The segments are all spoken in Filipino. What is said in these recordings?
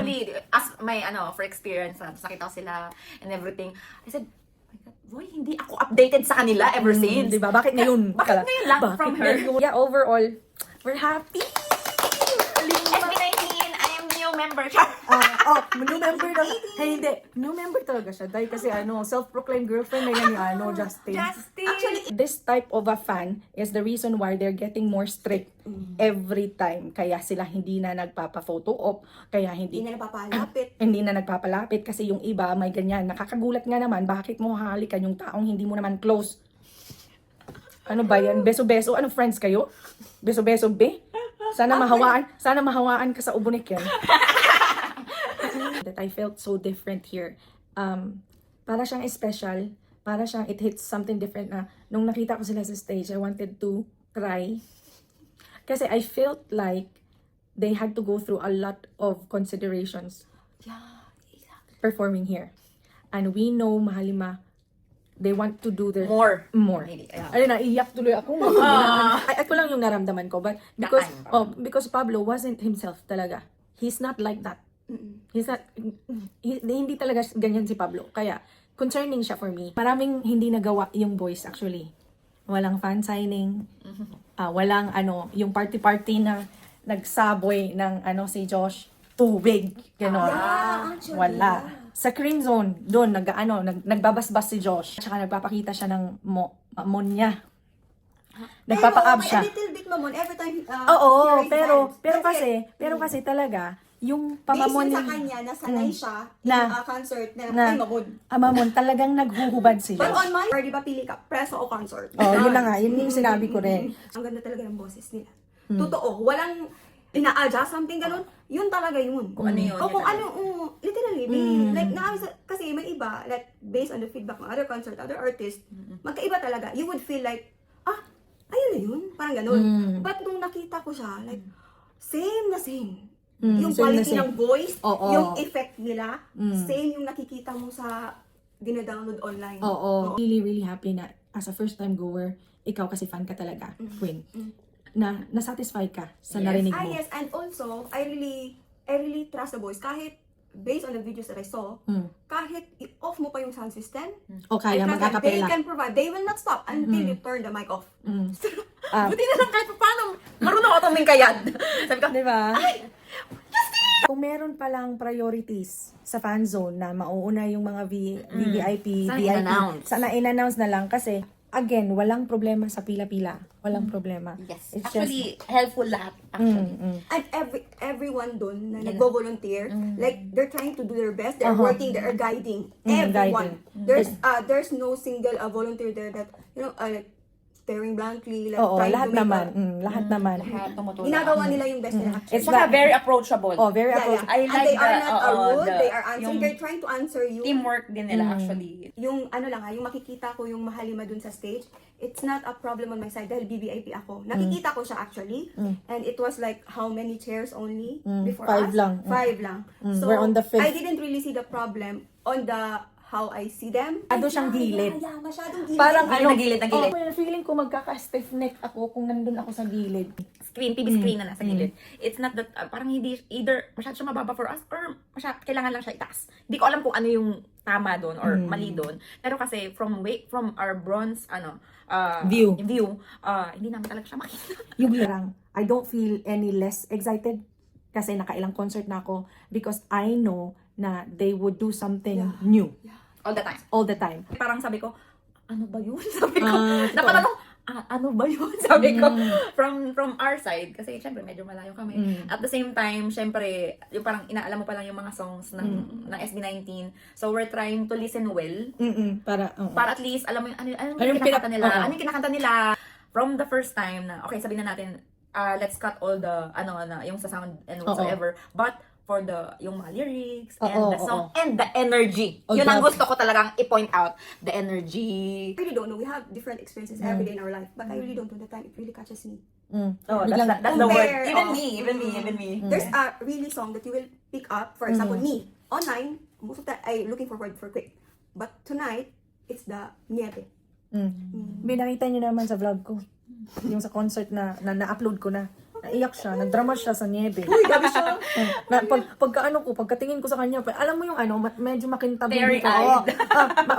Actually, as my for experience, nakita ko sila and everything, I said, "Oh my God, boy, hindi ako updated sa kanila ever since." Diba? Bakit ngayon? Bakit ngayon lang from her? Yeah, overall, we're happy. SB19, I am new member. New member na. Hey, hindi. New member talaga siya. Dahil kasi self-proclaimed girlfriend na yan ni Justin. Actually, This type of a fan is the reason why they're getting more strict every time. Kaya sila hindi na nagpapa-photo op. Kaya Hindi na napapalapit. hindi na nagpapalapit kasi yung iba may ganyan. Nakakagulat nga naman, bakit mo hahalikan yung taong hindi mo naman close? Ano ba yan? Beso-beso? Ano, friends kayo? Beso-beso, be? Sana mahawaan ka sa ubunik yan. That I felt so different here. Para siyang special. Para siyang it hits something different na nung nakita ko sila sa stage, I wanted to cry. Kasi I felt like they had to go through a lot of considerations performing here. And we know, Mahalima, they want to do their more. Maybe, Ayun na, iyak tuloy ako. Ako lang yung naramdaman ko. But because Pablo wasn't himself talaga. He's not like that. He's not, hindi talaga ganyan si Pablo. Kaya, concerning siya for me. Maraming hindi nagawa yung boys actually. Walang fan signing. Walang yung party-party na nagsaboy ng si Josh. Tubig. Ganon. Wala. Sa Green Zone, doon, nagbabasbas si Josh. Tsaka nagpapakita siya ng ammonia. Nagpapa-ab siya. A little bit mamon every time. Oo, he pero kasi talaga, yung based pamamon yun sa kanya, nasanay siya na- in concert na na- ay mamon. Amamon, talagang naghuhubad si But Josh. on my part, di ba pili ka, preso o concert? Yun na nga, yun yung sinabi ko rin. Ang ganda talaga ng boses nila. Totoo, walang ina-adjust, something ganun. Yun talaga yun. Kung ano yun. O kung ano, literally, like, kasi may iba, like, based on the feedback ng other concert, other artists, magkaiba talaga. You would feel like, ayun na yun, parang ganun. But nung nakita ko siya, like, same na same. Yung same na quality same. ng voice, Oo. yung effect nila, same yung nakikita mo sa dinadownload online. Oo. Really, really happy na as a first-time goer, ikaw kasi fan ka talaga, Queen. Na nasatisfy ka sa narinig mo. Yes, and also, I really trust the voice. Kahit, based on the videos that I saw, kahit i-off mo pa yung sound system, O kaya I trust that they magkakapela. can provide. They will not stop until you turn the mic off. Buti na lang kahit paano, marunong ako tumingkayad. Sabi ko, Di ba? Kung meron palang priorities sa fan zone na mauuna yung mga VVIP, Sana VIP, in-announce. sana in-announce na lang kasi again, walang problema sa pila-pila. Walang problema. yes. It's Actually, helpful lahat. Actually. And everyone dun na nagvo-volunteer, like, they're trying to do their best, they're working, they're guiding. Everyone. There's no single volunteer there that, like, staring blankly, like, Oo, trying lahat to make naman. Lahat naman. Lahat tumutulong. Ginagawa nila yung best nila. It's Saka that- very approachable. very Yeah, approachable. yeah. I And like they are the- not rude, they are answering, yung they're trying to answer you. Teamwork din nila actually. Yung yung makikita ko yung Mahalima dun sa stage, it's not a problem on my side dahil BBIP ako. Nakikita ko siya actually. And it was like how many chairs only before Five us? lang. 5 lang. So We're on the fifth. I didn't really see the problem on the how I see them. Ado siyang gilid. Yeah, masyadong gilid. Parang Gilid na gilid. feeling ko magkaka-stiff neck ako kung nandun ako sa gilid. Screen, TV screen na nasa gilid. It's not that, parang hindi, either masyado siya mababa for us or kailangan lang siya itaas. Hindi ko alam kung ano yung tama doon or mali doon. Pero kasi from our bronze, View. hindi naman talaga siya makita. Yung lang, I don't feel any less excited kasi nakailang concert na ako because I know na they would do something new All the time. all the time. Parang sabi ko, ano ba yun? Sabi ko, totoo. napatanong, ano ba yun? Sabi ko, from our side, kasi syempre medyo malayo kami. At the same time, syempre, yung parang inaalam mo pa lang yung mga songs ng SB19. So we're trying to listen well. Para Para at least, alam mo yung, ano yung yung kinakanta nila. oo. Ano yung kinakanta nila. From the first time na, okay, sabihin na natin, let's cut all the, yung sa sound and whatsoever. But, for yung mga lyrics, and the song, and the energy. Yun ang gusto ko talagang i-point out. The energy. I really don't know. We have different experiences every day in our life, but I really don't know the time it really catches me. Oh, Biglang- that's the word. Compare, Even me. There's a really song that you will pick up. For example, me online. Most of the time, I looking forward for quick. But tonight, it's the Niete. May nakita nyo naman sa vlog ko. Yung sa concert na na-upload ko na. Naiyak siya, nagdrama siya sa niebe. Uy, gabi siya. Pagkatingin ko sa kanya, alam mo yung medyo makintab yung dito. Teary-eyed.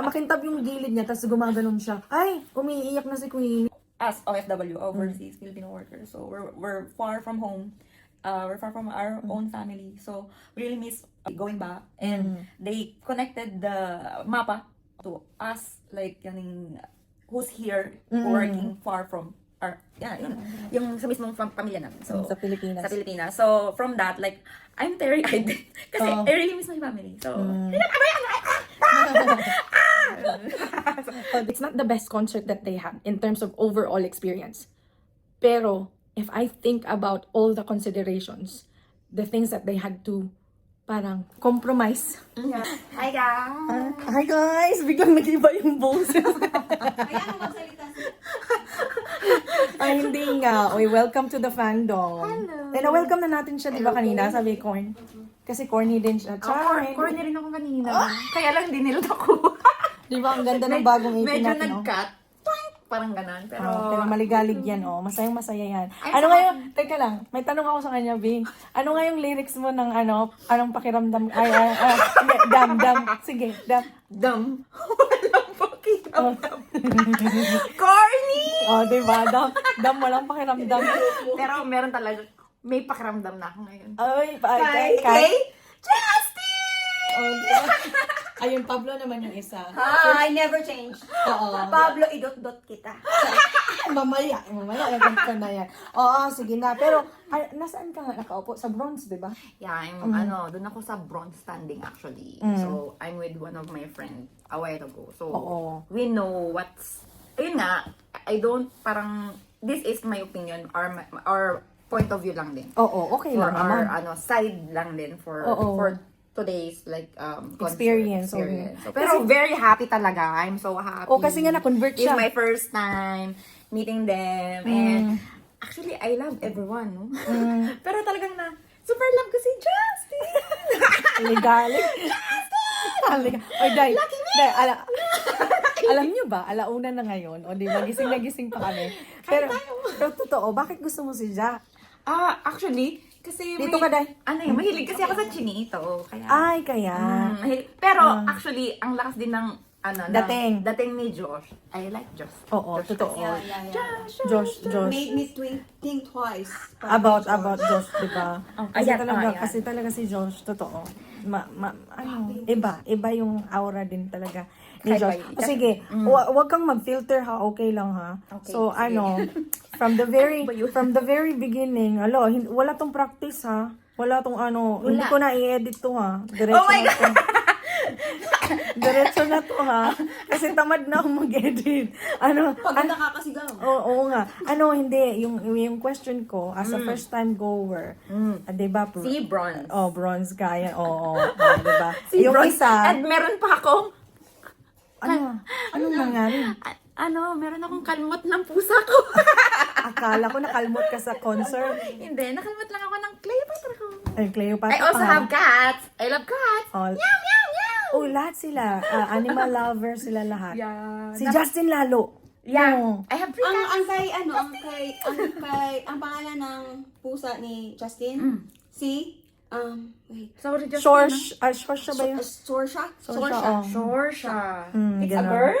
Makintab yung gilid niya, tapos gumaganon siya. Ay, umiiyak na si Queen. As OFW, overseas Filipino workers, so we're far from home. We're far from our own family, so we really miss going back. And they connected the mapa to us, like who's here working far from our, yung sa mismong pamilya namin. So Sa Pilipinas. Sa Pilipinas. So from that, like I'm teary-eyed kasi I really miss my family. So It's not the best concert that they had in terms of overall experience. Pero, if I think about all the considerations, the things that they had to parang compromise. hi guys! Hi guys! Biglang nag-iba yung boses. Kaya mo magsalita siya. Ay, hindi nga. Oy, welcome to the fandom. Hello. Eh, na-welcome na natin siya, di ba kanina? Sabi Corn. Kasi corny din siya. Char! Corny rin ako kanina. Kaya lang dinilot ako. Di ba? Ang ganda ng bagong ipin Medyo natin, no? nag-cut. Parang ganon. Pero, Pero maligalig yan, oh. Masayang masaya yan. Ano nga yung, teka lang, may tanong ako sa kanya, Bing. Ano nga yung lyrics mo ng anong pakiramdam, hindi, dam. Sige, dam. Dam. Walang pakiramdam. Corny! Oh, di ba? Dam, walang pakiramdam. Pero meron talaga, may pakiramdam na ako ngayon. Ay, Kay Justin! Oh, diba? Ayun, Pablo naman yung isa. I never change. Oo. Pablo, idot-dot kita. Mamaya, ganito na yan. Oo, sige na. Pero, nasaan ka nga nakaupo? Sa bronze, di ba? Yeah, I'm, doon ako sa bronze standing actually. So, I'm with one of my friends a while ago. So, Oo. we know ayun nga, this is my opinion or point of view lang din. Oo, okay For lang naman. our, side lang din for today's concert Experience, So, pero very happy talaga. I'm so happy. Kasi nga na-convert It's siya. my first time meeting them. And actually, I love everyone. No? Pero talagang super love ko si Justin. Legaling. Oy, Day, alam niyo ba, alauna na ngayon, o di ba, gising na gising pa kami. Pero totoo, bakit gusto mo si Jack? Actually, kasi Dito ka, Day. mahilig kasi ako sa chinito. Kaya, Ay, kaya. pero actually, ang lakas din ng Dating ni Josh. I like Josh. Oo, Josh totoo. Yeah. Josh. Made me think twice. About Josh, di ba? Ayan. Kasi talaga si Josh, totoo. Iba yung aura din talaga ni Josh. O sige, wag kang mag-filter ha, okay lang ha. Okay, So sige. from the very beginning, wala tong practice ha. Wala tong hindi ko na i-edit to ha. Oh my God! Diretso na to ha. Kasi tamad na akong mag-edit. Pag nakakasigaw. Oo nga. Hindi. Yung question ko, as a first time goer, diba? Si Bronze. Bronze ka. Yan. Oo. Diba? Si Yung Bronze. isa, At meron pa akong, anong nangyari? meron akong kalmot ng pusa ko. Akala ko nakalmot ka sa concert. Hindi, nakalmot lang ako ng Cleopatra ko. Ay, Cleopatra I also pa. have cats. I love cats. Oh, Meow, meow, meow. lahat sila. Animal lover sila lahat. Yeah. Si Justin lalo. Yeah. No. I have 3 cats. Ang pangalan ng pusa ni Justin, wait. Sorry, Justin. Shorsha ba yun? Sorsha? Sorsha. It's a Ganun. girl?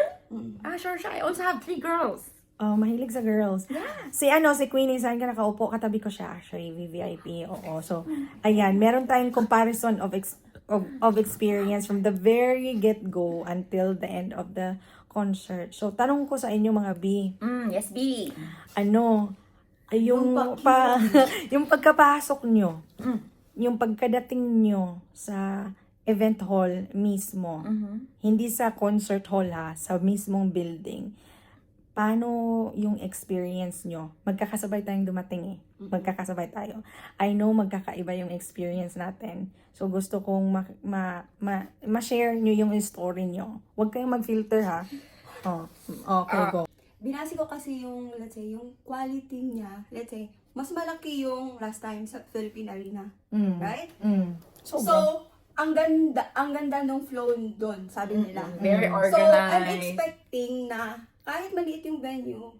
Sorsha. I also have 3 girls. Oh, mahilig sa girls. Yeah. Si Queenie, saan ka nakaupo? Katabi ko siya actually, VVIP. Oo. So, ayan, meron tayong comparison of experience from the very get-go until the end of the concert. So, tanong ko sa inyo mga B. Yes, B. Yung pagkapasok nyo, yung pagkadating nyo sa event hall mismo, hindi sa concert hall ha, sa mismong building, paano yung experience nyo? Magkakasabay tayong dumating Magkakasabay tayo. I know magkakaiba yung experience natin. So, gusto kong ma-share nyo yung story nyo. Huwag kayong mag-filter ha. Okay, go. Binasi ko kasi yung, let's say, yung quality niya, let's say, mas malaki yung last time sa Philippine Arena. Right? So, ang ganda ng flow doon, sabi nila. Very So, organized. I'm expecting na kahit maliit yung venue,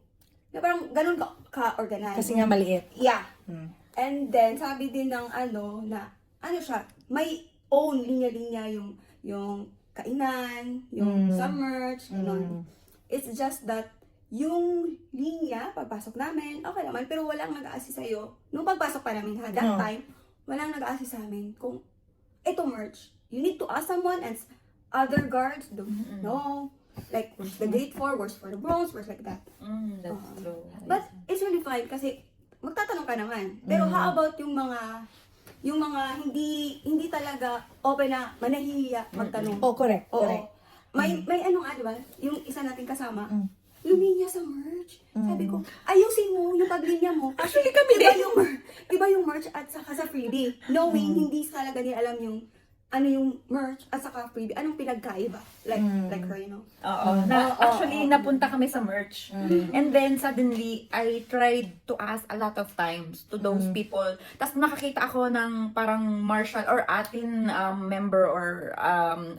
na parang ganun ka-organized. Kasi nga maliit. Yeah. And then, sabi din ng siya, may own linya-linya yung kainan, yung sa merch, gano'n. It's just that, yung linya, pagpasok namin, okay naman, pero walang nag-a-assist sa'yo. Nung pagpasok pa namin, that time, walang nag-a-assist sa amin kung ito merch. You need to ask someone, and other guards don't know. Like, the gate 4, where's for the bronze, where's like that. That's true. But it's really fine kasi magtatanong ka naman. Pero how about yung mga hindi talaga open na manahihiya magtanong. Oh, correct. Oo. Correct. May di ba? Yung isa nating kasama, luminya sa merch. Sabi ko, ayusin mo yung paglinya mo. Kasi iba yung merch at saka sa freebie. Knowing hindi talaga nila alam yung yung merch at saka freebie. Anong pinagkaiba? Like her, you know? Oo. Actually, napunta kami sa merch. And then, suddenly, I tried to ask a lot of times to those people. Tapos nakakita ako ng parang marshal or atin member or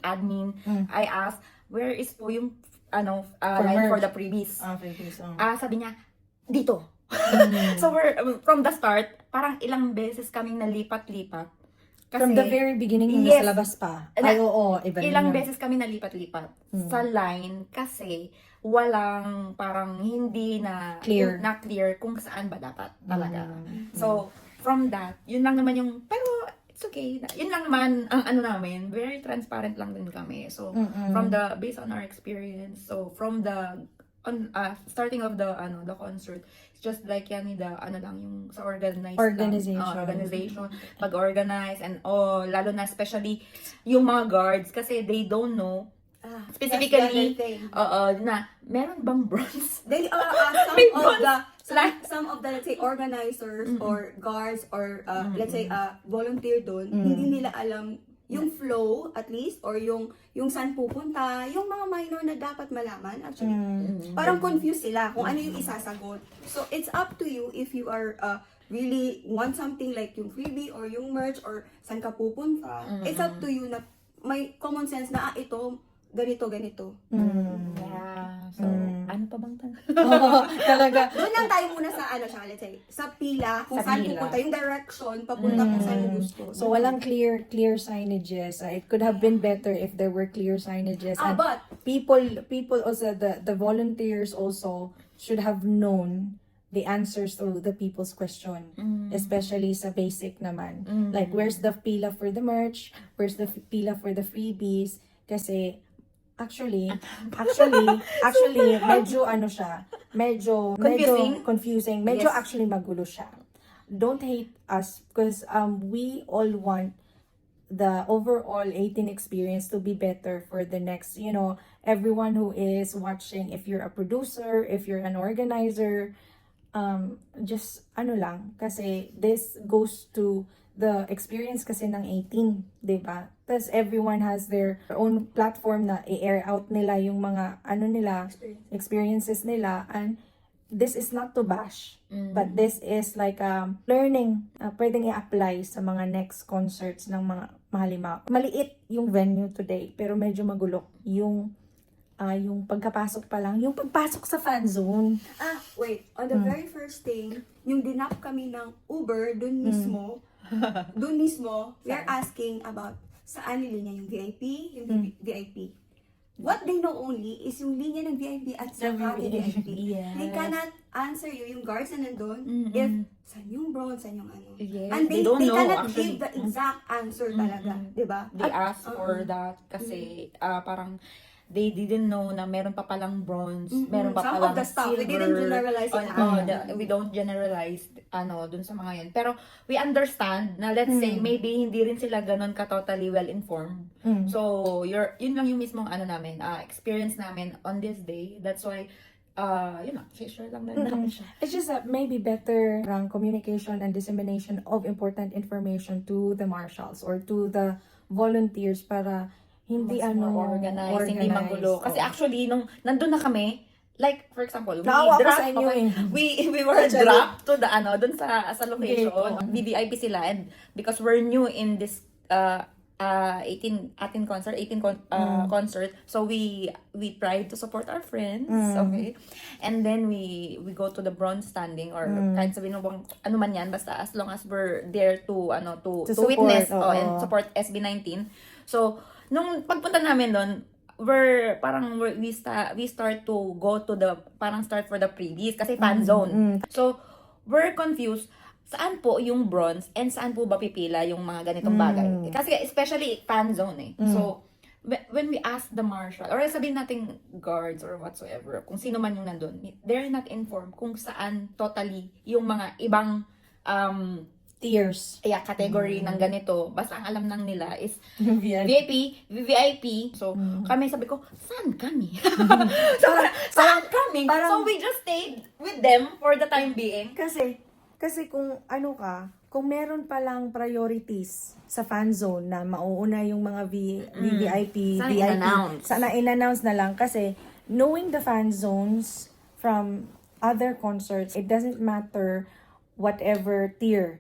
admin. I asked, where is po yung line for the freebies? Sabi niya, dito. So, from the start, parang ilang beses kaming nalipat-lipat. Kasi, From the very beginning, nung yes, nasa labas pa. Ay, oo, iba ilang yun. beses kami nalipat-lipat sa line kasi walang parang hindi na Clear. clear kung saan ba dapat talaga. So, from that, yun lang naman yung, pero it's okay. Yun lang naman ang namin, very transparent lang din kami. So, from the, based on our experience, so from the starting of the concert, it's just like yan lang yung sa organization, pag-organize and lalo na especially yung mga guards kasi they don't know specifically na meron bang bronze. They some of the let's say organizers or guards or let's say volunteer doon, hindi nila alam yung flow at least or yung saan pupunta, yung mga minor na dapat malaman actually. Parang confused sila kung ano yung isasagot. So it's up to you if you are really want something like yung freebie or yung merch or saan ka pupunta. It's up to you na may common sense na ito ganito. Yeah. So, ano pa bang tanong? Oo, talaga. Doon lang tayo muna sa let's say, sa pila, kung saan pupunta, yung direction, papunta kung saan mo gusto. So, walang clear signages. It could have been better if there were clear signages. And But, people also, the volunteers also should have known the answers to the people's question. Especially sa basic naman. Like, where's the pila for the merch? Where's the pila for the freebies? Kasi, actually, medyo confusing. Medyo Yes. actually magulo siya. Don't hate us because we all want the overall 18 experience to be better for the next, everyone who is watching. If you're a producer, if you're an organizer, just lang, kasi this goes to the experience kasi ng 18, diba? Tapos everyone has their own platform na i-air out nila yung mga experiences nila, and this is not to bash, but this is like learning, pwedeng i-apply sa mga next concerts ng mga mahalimaw. Maliit yung venue today, pero medyo magulo yung pagkapasok pa lang, yung pagpasok sa fan zone. Wait, on the very first thing, yung dinap kami ng Uber, dun mismo, we are asking about saan linya yung VIP, VIP. What they know only is yung linya ng VIP at saka VIP. Yes. They cannot answer you, yung guards na nandun, if saan yung bronze, saan yung Yes, And they they don't know, cannot actually. give the exact answer talaga, di ba? They asked for that kasi parang they didn't know na meron pa palang bronze, meron pa Some palang of the stuff, silver. we didn't generalize it. We don't generalize dun sa mga yan. Pero we understand na let's say maybe hindi rin sila ganun ka totally well informed. So yun lang yung mismong namin, experience namin on this day. That's why share lang namin siya. It's just that maybe better communication and dissemination of important information to the marshals or to the volunteers para hindi More organized, hindi magulo. Kasi actually, nung nandun na kami, like, for example, Naawa ko sa inyo eh. we were dropped to the, dun sa location. VVIP sila. And because we're new in this 18 concert, concert. So we tried to support our friends, okay? And then we go to the bronze standing or kahit sabihin mo bang ano man yan, basta as long as we're there to to support, witness oo. and support SB19. So nung pagpunta namin doon, we start to go to the start for the freebies kasi fan zone. So we're confused saan po yung bronze and saan po ba pipila yung mga ganitong bagay. Kasi especially fan zone eh. So, when we ask the marshal, or sabihin natin guards or whatsoever, kung sino man yung nandun, they're not informed kung saan totally yung mga ibang Tiers. category ng ganito. Basta ang alam lang nila is VIP. VVIP. So, kami sabi ko, saan kami? Saan kami? So, we just stayed with them for the time being. Kasi kung kung meron palang priorities sa fan zone na mauuna yung mga VVIP, Sana VIP, in-announce. sana in-announce na lang kasi knowing the fan zones from other concerts, it doesn't matter whatever tier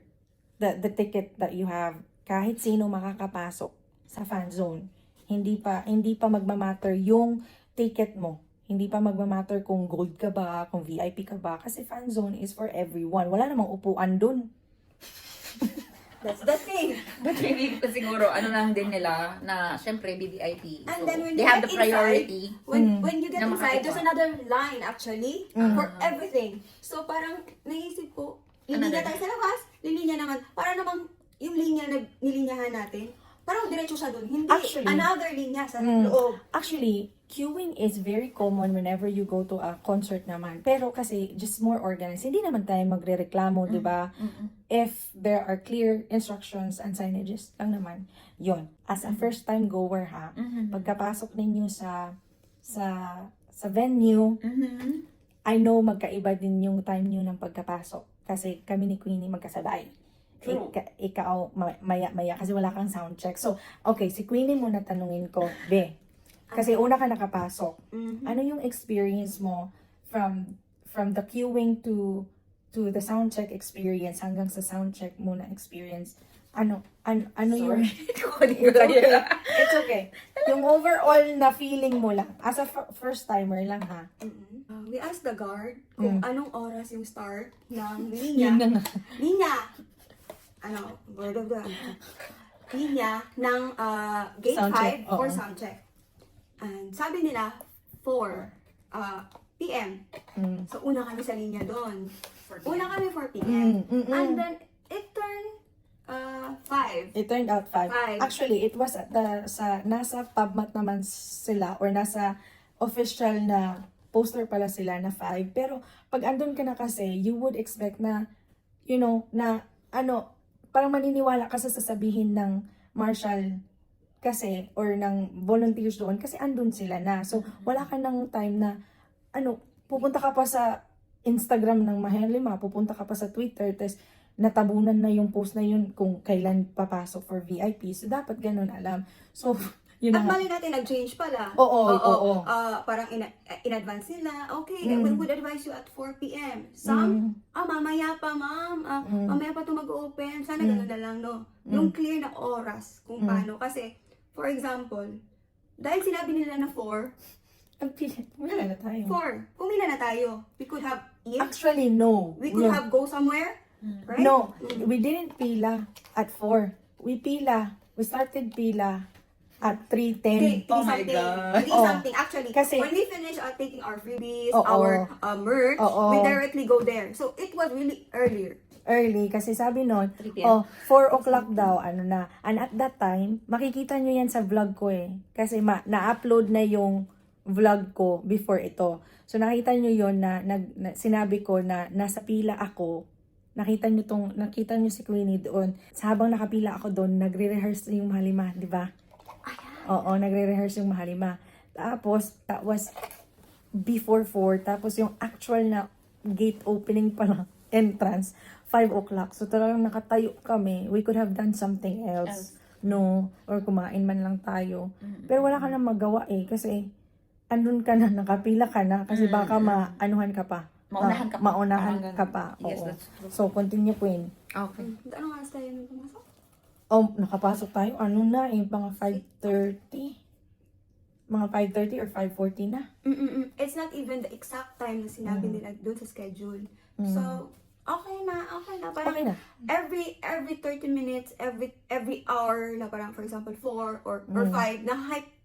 the ticket that you have. Kahit sino makakapasok sa fan zone. Hindi pa magmamatter yung ticket mo. Hindi pa magmamatter kung gold ka ba, kung VIP ka ba. Kasi fan zone is for everyone. Wala namang upuan dun. That's the thing. But maybe siguro, lang din nila na, syempre, BVIP. And So, then when they you have get the priority. When you get Na inside, makakita. there's another line actually for everything. So parang naisip ko, linya tayo sa labas, linya naman, para namang yung linya na nilinyahan natin, parang diretso siya dun. Hindi, Actually, another linya sa loob. Actually, queuing is very common whenever you go to a concert naman. Pero kasi just more organized. Hindi naman tayo magrereklamo, di ba? If there are clear instructions and signages lang naman. Yon. As a first time goer ha, pagkapasok ninyo sa venue, I know magkaiba din yung time nyo ng pagkapasok. Kasi kami ni Queenie magkasabay. True. Ikaw maya kasi wala kang sound check. So, okay, si Queenie muna tanungin ko, Be. Kasi una ka nakapasok. Ano yung experience mo from the queuing to the sound check experience hanggang sa sound check mo na experience? Ano yung It's okay. Yung overall na feeling mo lang as a first timer lang ha. We asked the guard kung anong oras yung start ng linya. Yun na nga. Linya! Word of the linya ng gate Sound check, 5 for oo. sound check. And sabi nila, 4 p.m. So, una kami sa linya doon. Una kami 4 p.m. And then, it turned 5. It turned out 5. Five. Actually, it was at nasa PubMat naman sila or nasa official na poster pala sila na 5. Pero pag andun ka na kasi, you would expect na, parang maniniwala ka sa sasabihin ng marshal kasi or ng volunteers doon kasi andun sila na. So, wala ka ng time na, pupunta ka pa sa Instagram ng Mahal Lima, pupunta ka pa sa Twitter, tapos natabunan na yung post na yun kung kailan papasok for VIP. So, dapat ganun alam. So, yun At na nga. mali natin, nag-change pala. Oo. Parang in advance nila, okay, we would advise you at 4 p.m. Some, mamaya pa, ma'am. Mamaya pa ito mag-open. Sana ganun na lang, no? Yung clear na oras kung paano. Kasi, for example, dahil sinabi nila na 4, Wala na tayo. pumila na tayo. We could have eat. Actually, no. We could have go somewhere. Right? No, we didn't pila at 4. We started pila at 3:10. Oh my God. 3 something. Actually, Kasi- when we finish taking our freebies, Oo. our merch, Oo. we directly go there. So, it was really earlier. Early kasi sabi nun, 3 p.m. 4 o'clock daw, na. And at that time, makikita nyo yan sa vlog ko eh. Kasi na-upload na yung vlog ko before ito. So nakita nyo yon na sinabi ko na nasa pila ako. Nakita nyo si Queenie doon. Sa habang nakapila ako doon, nagre-rehearse yung Mahalima, di ba? Oo, nagre-rehearse yung Mahalima. Tapos, that was before 4. Tapos yung actual na gate opening pa lang, entrance, 5 o'clock. So talagang nakatayo kami. We could have done something else. No, or kumain man lang tayo. Pero wala ka na magawa eh. Kasi, andun ka na, nakapila ka na. Kasi baka maanuhan ka pa. Maunahan ka pa. Maunahan Parang ka pa. Yes, Oo. that's true. So, continue, Queen. Okay. Anong oras tayo nung pumasok? Oh, nakapasok tayo. Ano na eh, mga 5:30. Mga 5:30 or 5:40 na. It's not even the exact time na sinabi nila doon sa schedule. So, okay na. Parang Okay na. every 30 minutes, every hour na parang for example 4 or 5 na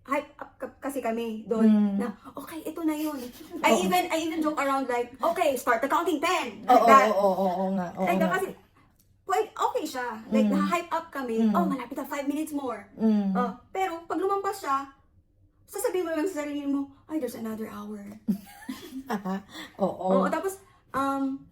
hype up kasi kami doon na okay, ito na yun. I even joke around like, okay, start the counting 10. Like that. Oo nga. Oo Like nga. kasi okay siya. Like na-hype up kami. Oh, malapit na 5 minutes more. Pero pag lumampas siya, sasabihin mo lang sa sarili mo, ay, there's another hour. Oo. Oo, tapos,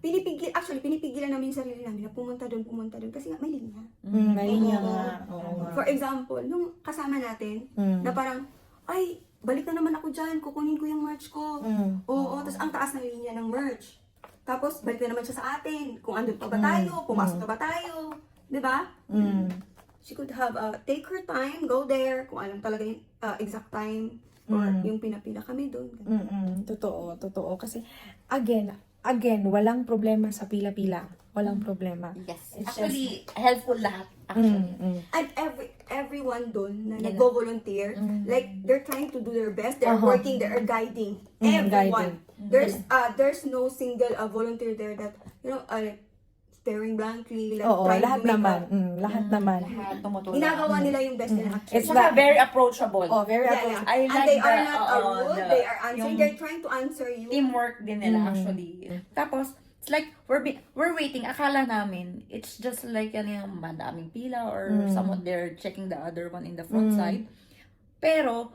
pinipigilan namin yung sarili namin na pumunta doon kasi nga may linya. May linya nga. Oo nga. For example, nung kasama natin, na parang, ay, balik na naman ako dyan, kukunin ko yung merch ko. Oo, tapos ang taas ng linya ng merch. Tapos, balik na naman siya sa atin, kung andun pa ba tayo, pumasok na ba tayo, di ba? She could have, take her time, go there, kung alam talaga yung exact time, or yung pinapila kami doon. Totoo. Kasi, again, walang problema sa pila-pila. Walang problema. Yes. Actually, helpful lahat. Actually. And everyone doon na nag-volunteer, like, they're trying to do their best, they're working, they're guiding. Everyone. There's no single volunteer there that, staring blankly, like, Oo, trying lahat to make naman. a- Lahat naman. Lahat tumutulong. Ginagawa nila yung best nila. It's Saka not- very approachable. Oh, very Yeah. approachable. I And like they are the- not rude, they are answering, yung they're trying to answer you. teamwork din nila actually. Tapos, it's like, we're waiting. Akala namin, it's just like, yung madaming pila or someone they're checking the other one in the front side. Pero,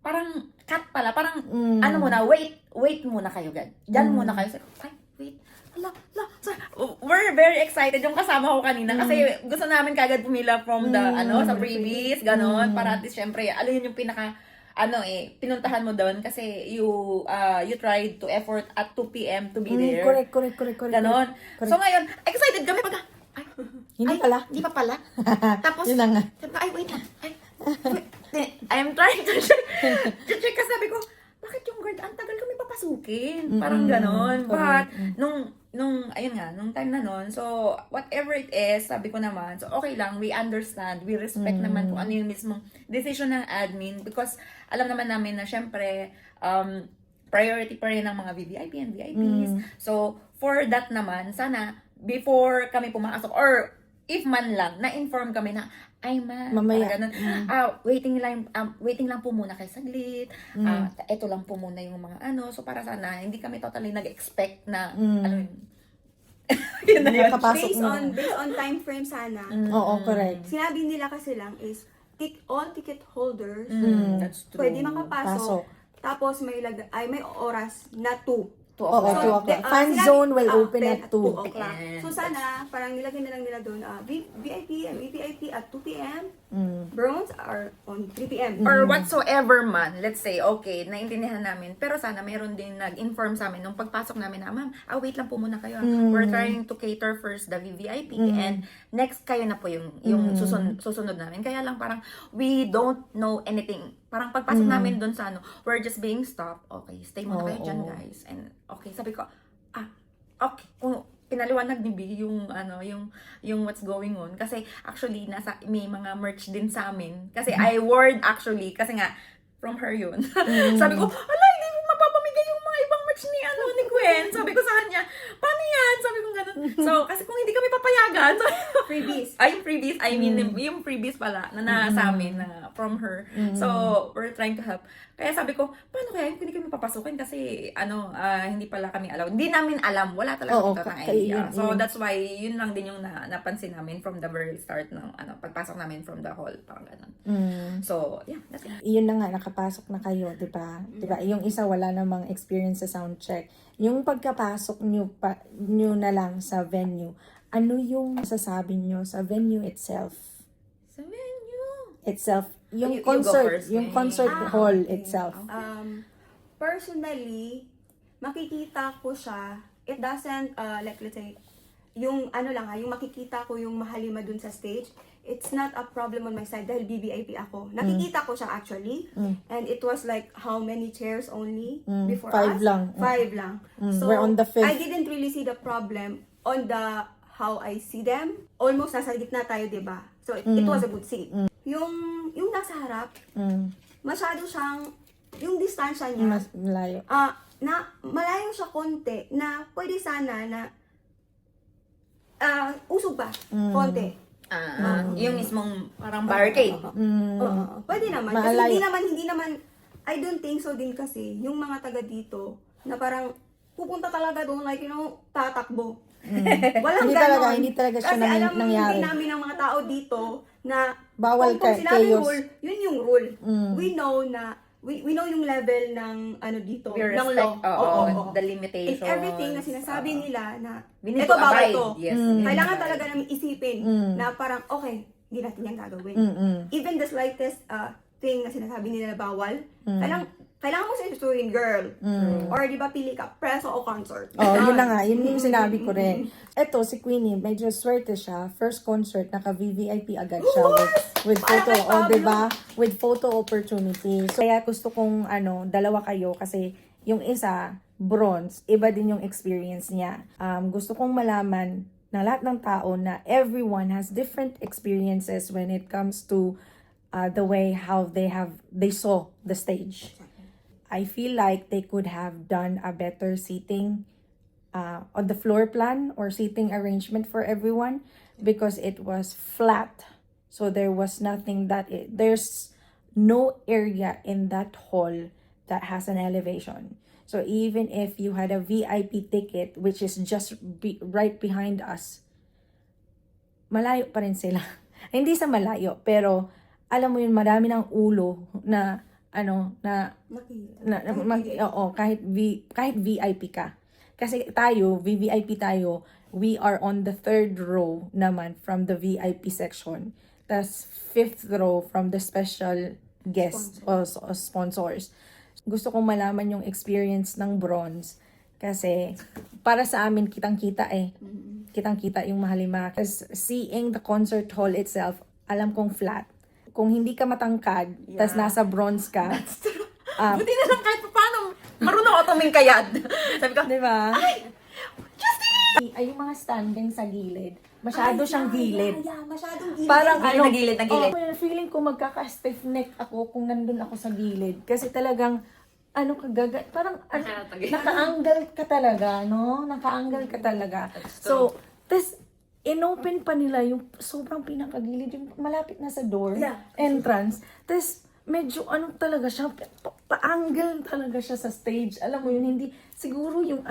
parang, cut pala. Parang, ano muna, wait muna kayo, guys. Diyan muna kayo. Ay, wait. Sorry. We're very excited yung kasama ko kanina kasi gusto namin kagad pumila from the, sa freebies, ganon. Para at least, syempre, yun yung pinaka, pinuntahan mo doon kasi you tried to effort at 2 p.m. to be there. Correct. Ganon. So ngayon, excited kami pagka, Hindi pala. Hindi pa pala. Tapos, Yun na nga. sabi ko, wait lang. Wait. I'm trying to check kasi sabi ko, bakit yung guard, ang tagal kami papasukin? Parang ganon. But, nung time na nun, so, whatever it is, sabi ko naman, so, okay lang, we understand, we respect naman kung ano yung mismong decision ng admin, because, alam naman namin na, syempre, priority pa rin ng mga VVIP and VIPs. So, for that naman, sana, before kami pumasok, or, if man lang, na-inform kami na, ay Mamaya. ganun. Waiting lang po muna kayo saglit. Ito lang po muna yung mga so para sana, hindi kami totally nag-expect na, yun na yun. Nakapasok Based on time frame sana. Oo, correct. Sinabi nila kasi lang is, all ticket holders, That's true. pwede makapasok. Pasok. Tapos may oras na 2. Oo, 2 o'clock. Fan sinabi- zone will open at 2. o'clock. So sana, parang nilagay na lang nila doon, VIP and VVIP at 2 p.m. Bronze are on 3 p.m. Or whatsoever man, let's say, okay, naintindihan namin. Pero sana mayroon din nag-inform sa amin nung pagpasok namin na, ma'am, wait lang po muna kayo. We're trying to cater first the VVIP and next kayo na po yung susunod namin. Kaya lang parang we don't know anything. Parang pagpasok namin doon sa we're just being stopped. Okay, stay muna kayo dyan, guys. And okay, sabi ko, okay. Kung pinaliwanag ni B yung what's going on. Kasi actually, may mga merch din sa amin. Kasi I word actually, kasi nga, from her yun. Sabi ko, hindi mo mapapamigay yung mga ibang merch ni Gwen. Sabi ko sa kanya, paano yan? Sabi ko ganun. So, kasi kung hindi kami papayagan, Freebies. yung freebies, yung freebies pala na nasa amin na from her. So, we're trying to help. Kaya sabi ko, paano kaya hindi kami papasukin kasi hindi pala kami allowed. Hindi namin alam, wala talaga ng idea. So, that's why yun lang din yung napansin namin from the very start ng pagpasok namin from the hall, parang ganun. So, yeah, that's it. Yun na nga, nakapasok na kayo, di ba? Di ba? Yung isa wala namang experience sa sound check. Yung pagkapasok nyo na lang sa venue, ano yung masasabi nyo sa venue itself? Sa venue. Itself. Yung You go concert, first, yung May. concert hall itself. Personally, makikita ko siya, it doesn't, like let's say, yung yung makikita ko yung mahalima dun sa stage, it's not a problem on my side dahil BBIP ako. Nakikita ko siya actually, and it was like how many chairs only before 5 us? lang. 5 lang. So, We're on the 5th. I didn't really see the problem on the how I see them, almost nasa gitna tayo, di ba? So, it was a good seat. Yung nasa harap, masyado siyang, yung distansya niya, Mas malayo. na malayo siya konti, na pwede sana na usog pa, konti. Yung mismong parang barricade. Oo, pwede naman. Kasi Malayo. hindi naman, I don't think so din kasi, yung mga taga dito, na parang, pupunta talaga doon, like, tatakbo. Walang ganon. Hindi talaga siya Kasi alam nangyari. namin ng mga tao dito, na, Bawal kung sinabing chaos. rule, yun yung rule. We know na, we know yung level ng, dito, We ng respect, law. the In limitations. everything na sinasabi nila na, We need ito to bawal abide. to. Yes. Kailangan talaga namin isipin na parang, okay, hindi natin yan gagawin. Even the slightest thing na sinasabi nila na bawal, kailangan mo sisusuin, girl. Or di ba pili ka, preso o concert. Yun na nga, yun yung sinabi ko rin. Eto, si Queenie, medyo swerte siya. First concert, naka-VVIP agad siya with photo, Parang kay Pablo. diba? With photo opportunity. So, kaya gusto kong, dalawa kayo kasi yung isa, bronze, iba din yung experience niya. Gusto kong malaman ng lahat ng tao na everyone has different experiences when it comes to the way how they saw the stage. I feel like they could have done a better seating on the floor plan or seating arrangement for everyone because it was flat. So there was nothing there's no area in that hall that has an elevation. So even if you had a VIP ticket, which is just right behind us, malayo pa rin sila. Hindi sa malayo, pero alam mo yun, marami ng ulo na kahit VIP ka. Kasi tayo, VVIP tayo, we are on the 3rd row naman from the VIP section. Tas 5th row from the special guests or sponsors. Gusto kong malaman yung experience ng bronze kasi para sa amin kitang-kita Kitang-kita yung Mahalima. Kasi seeing the concert hall itself, alam kong flat. Kung hindi ka matangkad, tas nasa bronze ka. Buti na lang kahit paano, marunong ako tumingkayad. Sabi ko, Di ba? Ay, yung mga standing sa gilid. Masyado siyang gilid. Yeah, masyadong gilid. Parang Gilid na gilid. Feeling ko magkaka-stiff neck ako kung nandun ako sa gilid. Kasi talagang, naka-angle ka talaga, no? Naka-angle ka talaga. So, inopen pa nila yung sobrang pinakagilid, yung malapit na sa door, entrance. Tapos, medyo talaga siya, pa-angle talaga siya sa stage. Alam mo yun, hindi, siguro yung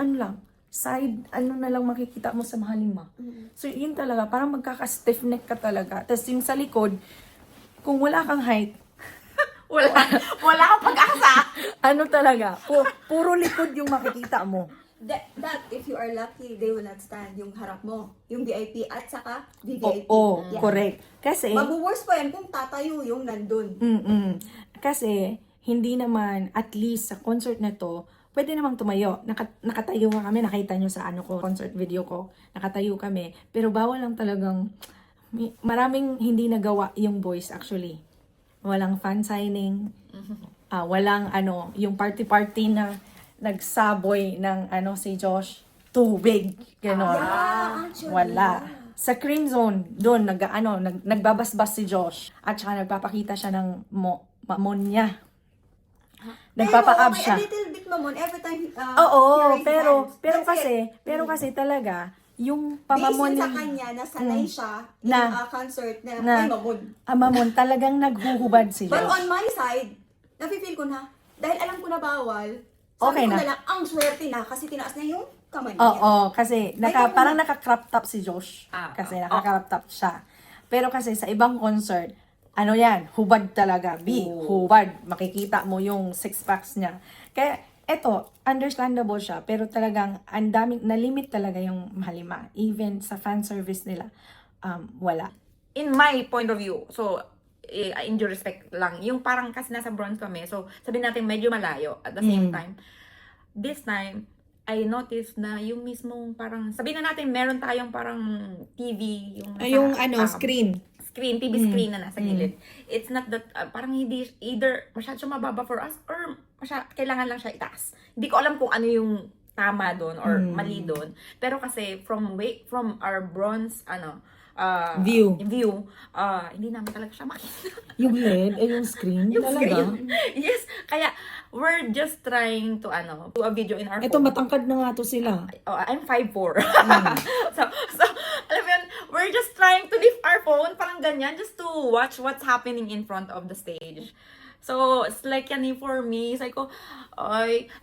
side, na lang makikita mo sa Mahalima. So, yun talaga, parang magkaka-stiff neck ka talaga. Tapos yung sa likod, kung wala kang height, wala akong pag-asa. talaga, puro likod yung makikita mo. That, if you are lucky, they will not stand yung harap mo. Yung VIP at saka VVIP. Yeah. Correct. Kasi, Mabu-worse pa yan kung tatayo yung nandun. Kasi, hindi naman, at least sa concert na to, pwede namang tumayo. Nakatayo nga kami, nakita nyo sa concert video ko. Nakatayo kami. Pero bawal lang talagang, maraming hindi nagawa yung boys actually. Walang fan signing. Walang yung party-party na nagsaboy ng si Josh. Tubig. Ganon. Actually. Wala. Sa Cream Zone, doon, nagbabasbas si Josh. At saka nagpapakita siya ng mamon niya. Nagpapa-ab siya. A little bit mamon every time Oo, he raises pero hands. pero kasi talaga, yung Based pamamon yun sa kanya, nasanay siya in Na- a concert na na- may mamon. mamon talagang naghuhubad si But Josh. on my side, nafe-feel ko na, dahil alam ko na bawal, Okay sabi ko na. na lang, ang swerte na kasi tinaas niya yung kamay niya. Oo, kasi parang naka-crop top si Josh. Kasi Ah, naka-crop top siya. Pero kasi sa ibang concert, hubad talaga. Hubad. Makikita mo yung six-packs niya. Kaya, eto, understandable siya. Pero talagang, ang daming, na-limit talaga yung Mahalima. Even sa fan service nila, wala. In my point of view, so, in due respect lang, yung parang kasi nasa bronze kami, so, sabihin natin medyo malayo at the same time. This time, I noticed na yung mismong parang, sabihin na natin, meron tayong parang TV, yung nasa, screen. TV screen na nasa gilid. It's not that, parang hindi, either masyado siya mababa for us or kailangan lang siya itaas. Hindi ko alam kung ano yung tama doon or mali doon. Pero kasi from our bronze View. hindi namin talaga siya makita. Yung LED, yung screen, talaga. Yes, kaya we're just trying to do a video in our Ito, phone. matangkad na nga to sila. I'm 5'4". so, alam mo yun, we're just trying to lift our phone, parang ganyan, just to watch what's happening in front of the stage. So, it's like yan for me. Sabi ko,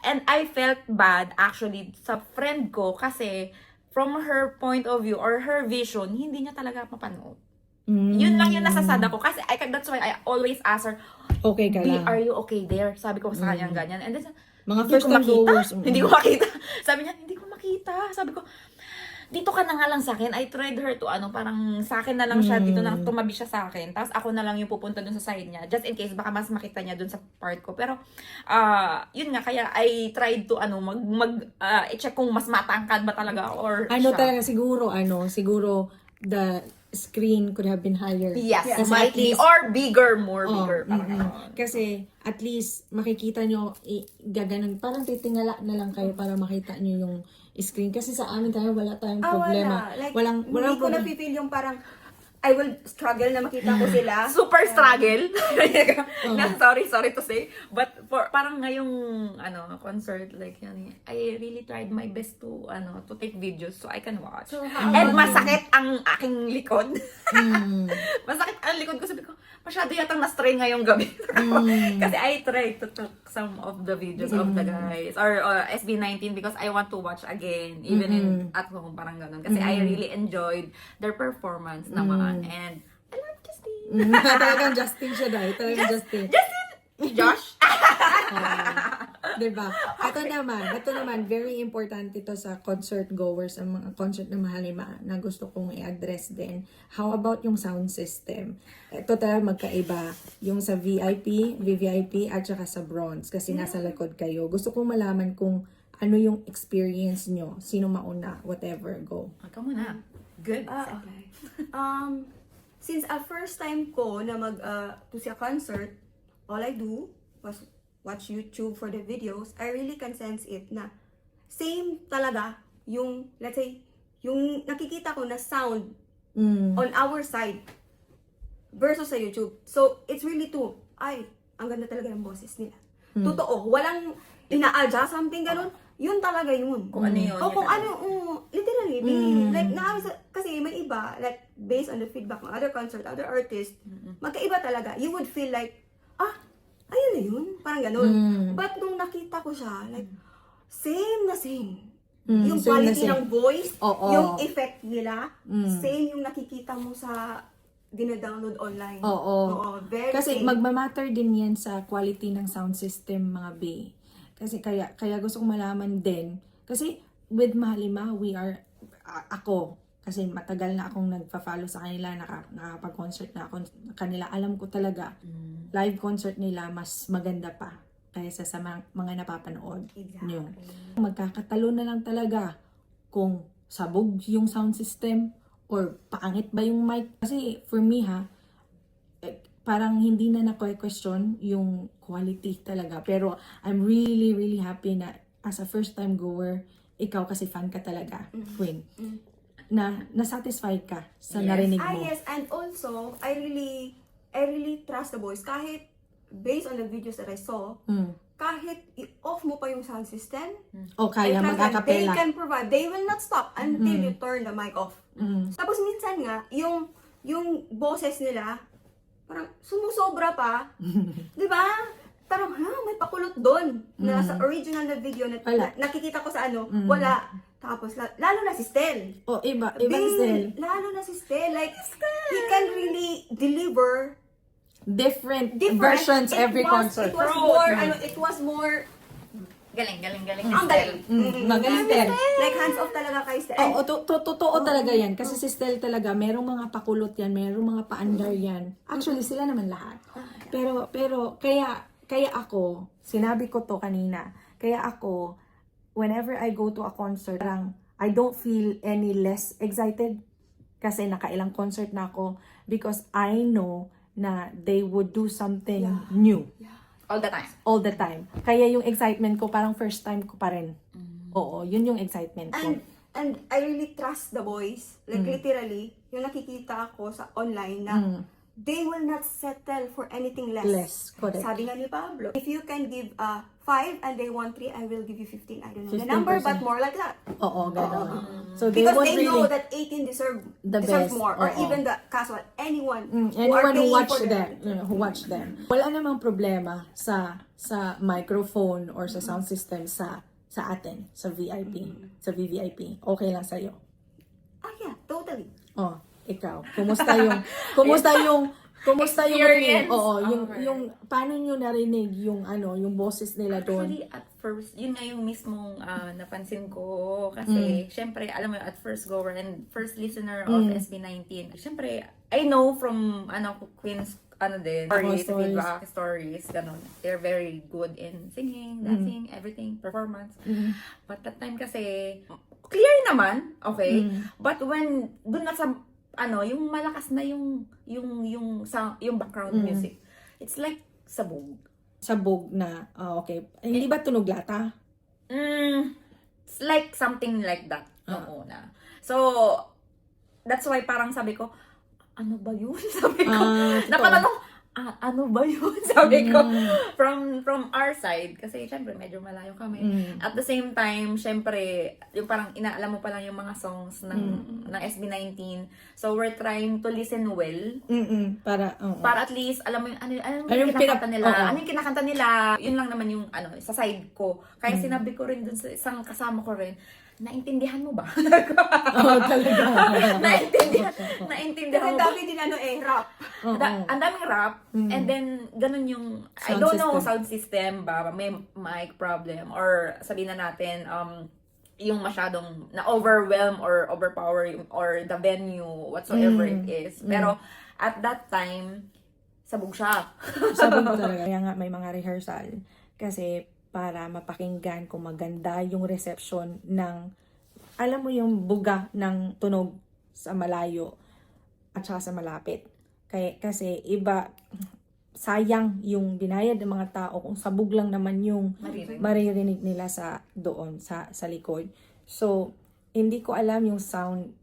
and I felt bad actually sa friend ko kasi from her point of view or her vision, hindi niya talaga mapanood. Yun lang yung nasasada ko. Kasi that's why I always ask her, Okay ka lang. Are you okay there? Sabi ko sa kanya ganyan. And then, Mga hindi first ko time makita. goers. Hindi ko makita. Sabi niya, hindi ko makita. Sabi ko, dito ka na nga lang sa akin. I tried her to parang sa akin na lang siya. Dito na tumabi siya sa akin. Tapos ako na lang yung pupunta dun sa side niya. Just in case, baka mas makita niya dun sa part ko. Pero, yun nga, kaya I tried to i-check kung mas matangkad ba talaga or siya. Talaga, siguro, the screen could have been higher. Yes, Kasi might at be. least- Or bigger, more bigger. Parang ganon. Kasi, at least, makikita nyo, gaganon, parang titingala na lang kayo para makita nyo yung screen. Kasi sa amin tayo, wala tayong problema. Wala. Like, walang hindi ko problema. na-feel yung parang, I will struggle na makita ko sila. Super struggle. Sorry to say. But parang ngayong concert like yan, I really tried my best to take videos so I can watch. So, And masakit ang aking likod. Masakit ang likod ko, sabi ko, masyado yatang na-strain ngayong gabi. Kasi I tried to take some of the videos of the guys or SB19 because I want to watch again even at home, parang ganun. Kasi I really enjoyed their performance naman. And I love Justin. Talagang Justin siya dahil. Talagang Justin. Josh? Diba? Ito naman, very important ito sa concert goers, ang mga concert na mahalima na gusto kong i-address din. How about yung sound system? Ito talaga magkaiba. Yung sa VIP, VVIP, at saka sa bronze. Kasi nasa likod kayo. Gusto kong malaman kung ano yung experience nyo. Sino mauna, whatever, go. Ikaw muna. Good. Okay. Since first time ko na to see a concert, all I do was watch YouTube for the videos. I really can sense it na same talaga yung, let's say, yung nakikita ko na sound on our side versus sa YouTube. So, it's really true. Ang ganda talaga ng boses nila. Totoo. Walang ina-adjust, something ganun. Yun talaga yun. Kung ano yun. Kung ano, literally, like, kasi may iba, like, based on the feedback ng other concert, other artists, magkaiba talaga. You would feel like, ayun na yun. Parang ganun. But nung nakita ko siya, like, same na same. Yung same na quality same. ng voice, Oo. yung effect nila, same yung nakikita mo sa dina-download online. Oo. Very Kasi same. magmamatter din yan sa quality ng sound system, mga B. Kasi kaya gusto kong malaman din. Kasi with Mahalima, ako, kasi matagal na akong nagpa-follow sa kanila, nakapag-concert na ako kanila. Alam ko talaga, live concert nila mas maganda pa kaysa sa mga napapanood nyo. Magkakatalo na lang talaga kung sabog yung sound system or pangit ba yung mic. Kasi for me parang hindi na na-question yung quality talaga. Pero I'm really, really happy na as a first-time goer, ikaw kasi fan ka talaga, Queen. Na nasatisfied ka sa narinig mo. Yes, and also, I really trust the voice. Kahit based on the videos that I saw, kahit i-off mo pa yung sound system, O kaya I trust that they mag-acapella. can provide. They will not stop until you turn the mic off. Tapos minsan nga, yung boses nila, parang sumusobra pa. Di ba? Parang, may pakulot doon. Na sa original na video na Wala. nakikita ko sa wala. Tapos, lalo na si Stel. O iba still. Lalo na si Stel. Like, he can really deliver Different different versions every concert. It was more Galing. ang galing. Magaling Stel. Like, hands off talaga kay Stel. Oo, totoo talaga yan. Kasi si Stel talaga, merong mga pakulot yan, merong mga paandar yan. Actually, sila naman lahat. Pero, kaya ako, sinabi ko to kanina, kaya ako, whenever I go to a concert, I don't feel any less excited kasi nakailang concert na ako because I know na they would do something new All the time. all the time. Kaya yung excitement ko parang first time ko pa rin. Oo, yun yung excitement ko. And I really trust the boys. Like, literally, yung nakikita ako sa online na they will not settle for anything less. Less, correct. Sabi nga ni Pablo, if you can give 5 and they want 3, I will give you 15. I don't know the number, 15%. but more like that. Oo, gano'n. So they Because won't they really... know that 18 deserves best. more. Or Oo. even the casual. Anyone Anyone who paying watch for them, who watch them. Wala namang problema sa microphone or sa sound system sa atin, sa VIP, sa VVIP. Okay lang sa'yo. Yeah, totally. Oh, ikaw. Kumusta yung Experience. yung paano nyo narinig yung yung boses nila doon? Actually, at first, yun nga yung mismong napansin ko. Kasi, syempre, alam mo, at first goer and first listener of SB19. Syempre, I know from, Queen's, stories, feedback, stories, ganun. They're very good in singing, dancing, everything, performance. But that time kasi, clear naman, okay? But when, dun na sa, yung malakas na yung sound, yung background music, it's like sabog. Sabog na, okay. Hindi ba tunog lata? It's like something like that noong una. So, that's why parang sabi ko, ano ba yun? Sabi ko, napatanong, ano ba yun? Sabi ko, from our side, kasi syempre medyo malayo kami. At the same time, syempre, yung parang inaalam mo pa lang yung mga songs ng SB19. So, we're trying to listen well. Para at least, alam mo yung, ano yung kinakanta nila. Ano yung kinakanta nila. Yun lang naman yung, sa side ko. Kaya sinabi ko rin dun sa isang kasama ko rin, naintindihan mo ba? Talaga. Naintindihan Kasi mo ba? dami din rap. Ang daming rap, and then, ganun yung, I don't know, sound system ba, may mic problem, or sabihin na natin, yung masyadong na-overwhelm or overpower or the venue, whatsoever it is. Pero, at that time, sabog siya. Sabog talaga. Kaya nga may mga rehearsal. Kasi, para mapakinggan kung maganda yung reception ng, alam mo yung buga ng tunog sa malayo at saka sa malapit. Kasi iba, sayang yung binayad ng mga tao kung sabog lang naman yung maririnig nila sa doon, sa likod. So, hindi ko alam yung sound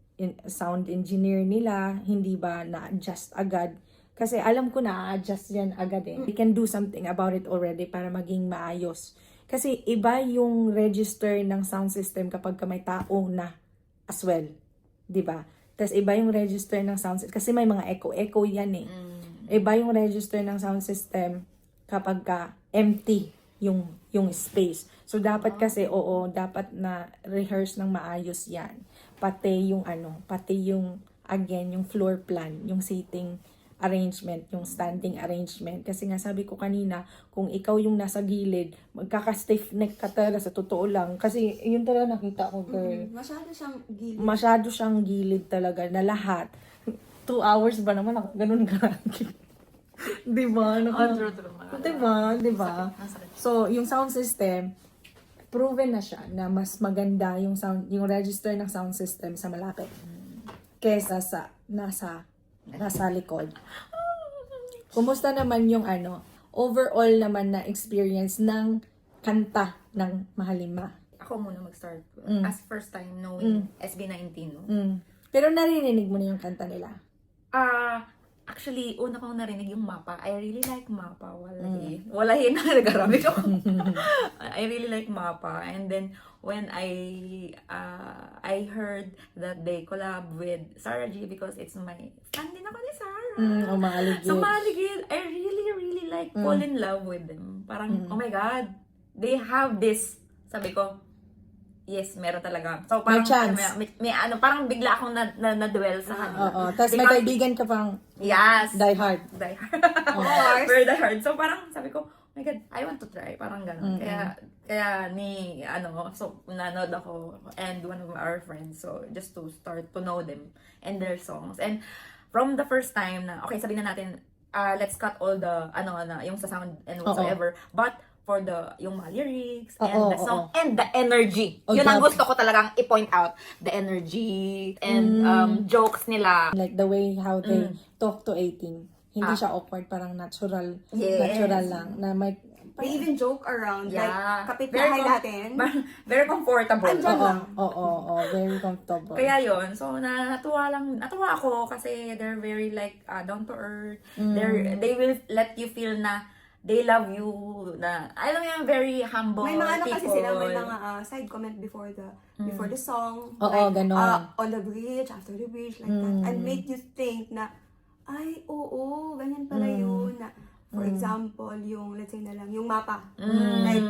engineer nila, hindi ba na-adjust agad. Kasi alam ko na adjust yan agad eh. We can do something about it already para maging maayos. Kasi iba yung register ng sound system kapag may tao na as well. Diba? Tapos iba yung register ng sound system. Kasi may mga echo yan eh. Iba yung register ng sound system kapag empty yung space. So dapat kasi, dapat na rehearse ng maayos yan. Pati yung again, yung floor plan, yung seating arrangement, yung standing arrangement. Kasi nga sabi ko kanina, kung ikaw yung nasa gilid, magkaka-stiff neck ka talaga sa totoo lang. Kasi yun talaga nakita ko, girl. Masyado siyang gilid talaga na lahat. 2 hours ba naman ako ganun ka? Diba? Diba? So, yung sound system, proven na siya na mas maganda yung register ng sound system sa malapit kesa sa nasa likod. Kumusta naman yung overall naman na experience ng kanta ng Mahalima? Ako muna mag-start. As first time knowing SB19, no? Pero naririnig mo na yung kanta nila? Actually, una kong narinig yung Mapa. I really like Mapa. Walahin na nagarabi ko. I really like Mapa. And then, when I heard that they collab with Sarah G because it's my fan din ako ni Sarah. Maligid. So, maligid. I really, really like fall in love with them. Parang, oh my God, they have this. Sabi ko, yes, meron talaga. So, parang, may chance. May parang bigla akong na-dwell sa kanila. Tapos may kaibigan ka pang yes. Die Hard. Die Hard. Very Die Hard. So, parang sabi ko, oh my God, I want to try. Parang gano'n. Kaya so, nanood ako and one of our friends. So, just to start to know them and their songs. And from the first time na, okay, sabihin na natin, let's cut all the, yung sa sound and whatsoever. But, for yung mga lyrics and the song and the energy. Yun ang gusto ko talagang i-point out. The energy and jokes nila. Like the way how they talk to 18. Hindi siya awkward, parang natural. Yes. Natural lang. Na may They even joke around, like, Yeah. kapitbahay natin. Very comfortable. Andyan Oo, lang. oo, very comfortable. Kaya yon, so natuwa ako kasi they're very like down to earth. They will let you feel na they love you, na alam mo yung very humble May mga ano people. kasi sila, may mga side comment before the song. Oo, ganon. On the bridge, after the bridge, like that. And make you think na, ay, oo, ganyan pala yun. Na, for example, yung, let's say na lang, yung mapa. Like,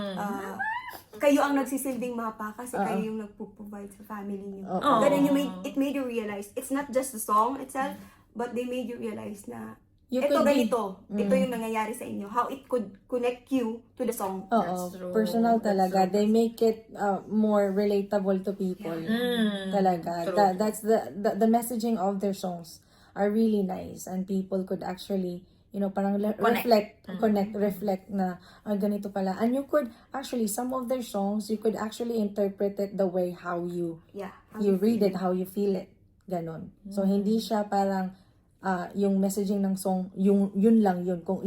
kayo ang nagsisilbing mapa kasi kayo yung nagpo-provide sa family niyo. Ganun yung it made you realize, it's not just the song itself, but they made you realize na, You ito could be- ganito, ito yung nangyayari sa inyo. How it could connect you to the song. Oo, That's true. personal That's talaga. true. They make it more relatable to people. Talaga. True. That's the messaging of their songs are really nice, and people could actually, parang reflect na, ganito pala. And you could actually, some of their songs, you could actually interpret it the way how you Yeah. read it, how you feel it. Ganon. So, hindi siya parang, yung messaging ng song, yun lang yun. Kung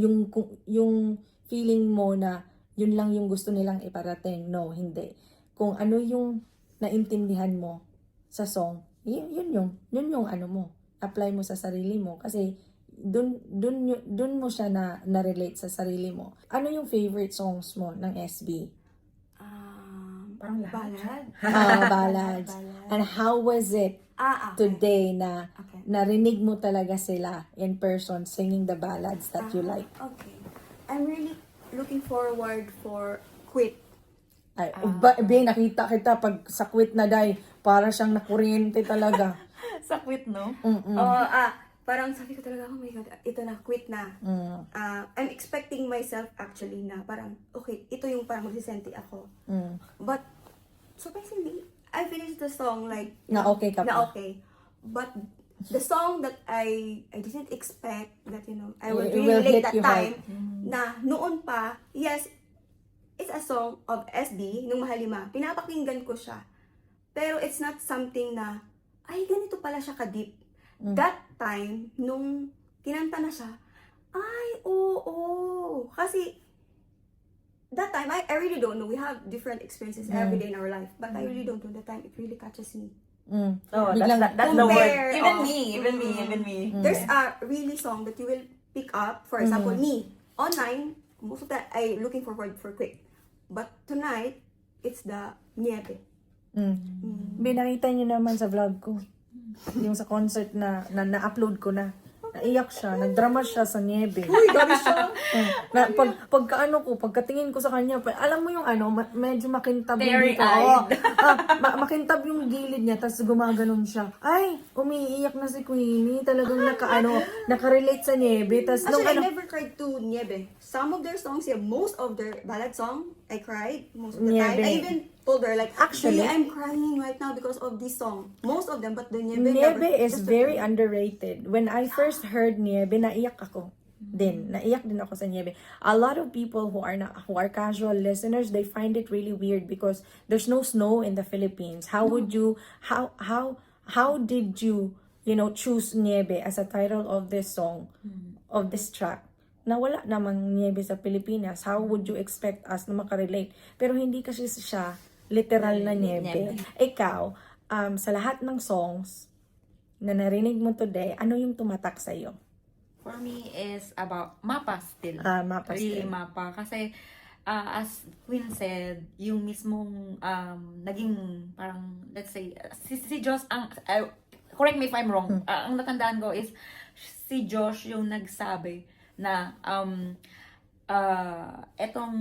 yung feeling mo na yun lang yung gusto nilang iparating. No, hindi. Kung ano yung naintindihan mo sa song, yun yung ano mo. Apply mo sa sarili mo. Kasi, dun mo siya na-relate sa sarili mo. Ano yung favorite songs mo ng SB? Parang lahat. Ballad. Ballads. And how was it Okay. today na Okay. narinig mo talaga sila in person singing the ballads that you like? Okay. I'm really looking forward for Quit. Ay, nakita kita pag sa quit na day, para siyang nakuryente talaga. Sa quit, no? Parang sabi ko talaga, oh my God, ito na, quit na. I'm expecting myself actually na parang, okay, ito yung parang magsisenti ako. But, surprisingly, I finished the song like, Na okay ka na pa. okay. But, the song that I didn't expect that, I would It really will relate hit that you time, hard. na noon pa, yes, it's a song of SB, nung Mahalima. Pinapakinggan ko siya. Pero it's not something na, ay, ganito pala siya ka-deep. That time, nung kinanta na siya, ay, oo. Kasi, that time, I really don't know. We have different experiences every day in our life. But I really don't know. That time, it really catches me. Oh, Biglang- that's the word. Compare, Even me. There's a really song that you will pick up. For example, me, online, most of that, I looking forward for Quick. But tonight, it's the Niebe. Binakita niyo naman sa vlog ko. Yung sa concert na na-upload ko na. Naiyak siya, nagdrama siya sa niebe. Uy, gabi siya. Pagkatingin ko sa kanya, alam mo yung medyo makintab yung Teary-eyed. dito. Makintab yung gilid niya, tapos gumaganon siya. Ay, umiiyak na si Queenie. Talagang nakarelate sa niebe. Tas nung Actually, I never cried to Niebe. Some of their songs, yeah, most of their ballad song, I cried most of the time. Niebe. I even told her, like, Actually, I'm crying right now because of this song. Most of them, but the Niebe, Niebe never. is Just very underrated. When I first heard Niebe, naiyak ako. Naiyak din ako sa Niebe. A lot of people who are casual listeners, they find it really weird because there's no snow in the Philippines. How did you choose Niebe as a title of this song, of this track? Na wala namang niebe sa Pilipinas, how would you expect us na makarelate? Pero hindi kasi siya literal na niebe. Ikaw, sa lahat ng songs na narinig mo today, ano yung tumatak sa'yo? For me is about mapa still. Mapa Really still. mapa. Kasi as Queen said, yung mismong naging parang, let's say, si Josh, correct me if I'm wrong, ang natandaan ko is si Josh yung nagsabi na etong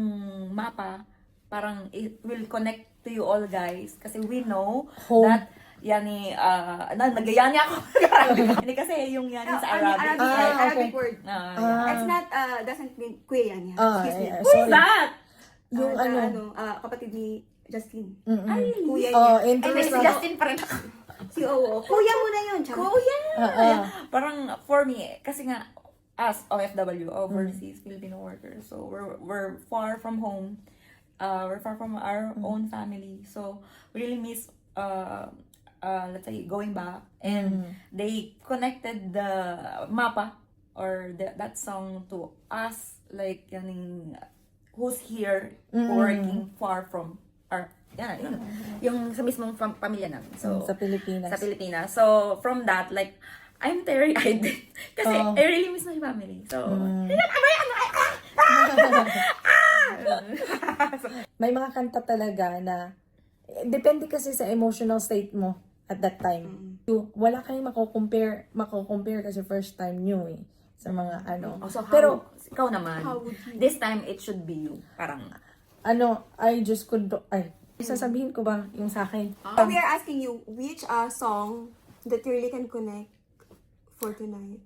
mapa parang it will connect to you all guys kasi we know Home. that yani nagayani ako. Hindi kasi yung yani sa Arabic. Arabic word. Yeah. It's not, doesn't mean kuya yan. Excuse me. Who is that? Yung kapatid ni Justin. Ay, Kuya niya. Ay, may si interesting. Justin pa rin ako. Si Oo. Kuya mo na yun. Charot. Kuya! Parang for me, kasi nga, as OFW, overseas Filipino workers, so we're far from home. We're far from our own family. So, we really miss, let's say, going back. And they connected the mapa or that song to us, like, yaning, who's here working far from our yung sa mismong pamilya namin. So Sa Pilipinas. sa Pilipinas. So from that, like, I'm teary-eyed kasi Oo. I really miss my family. So May mga kanta talaga na depende kasi sa emotional state mo at that time. Wala kayong mako-compare kasi first time nyo eh sa mga ano. so how, Pero ikaw naman, How would you- this time it should be you. Parang I just could sasabihin ko ba yung sa akin? We are asking you which song that you really can connect for tonight.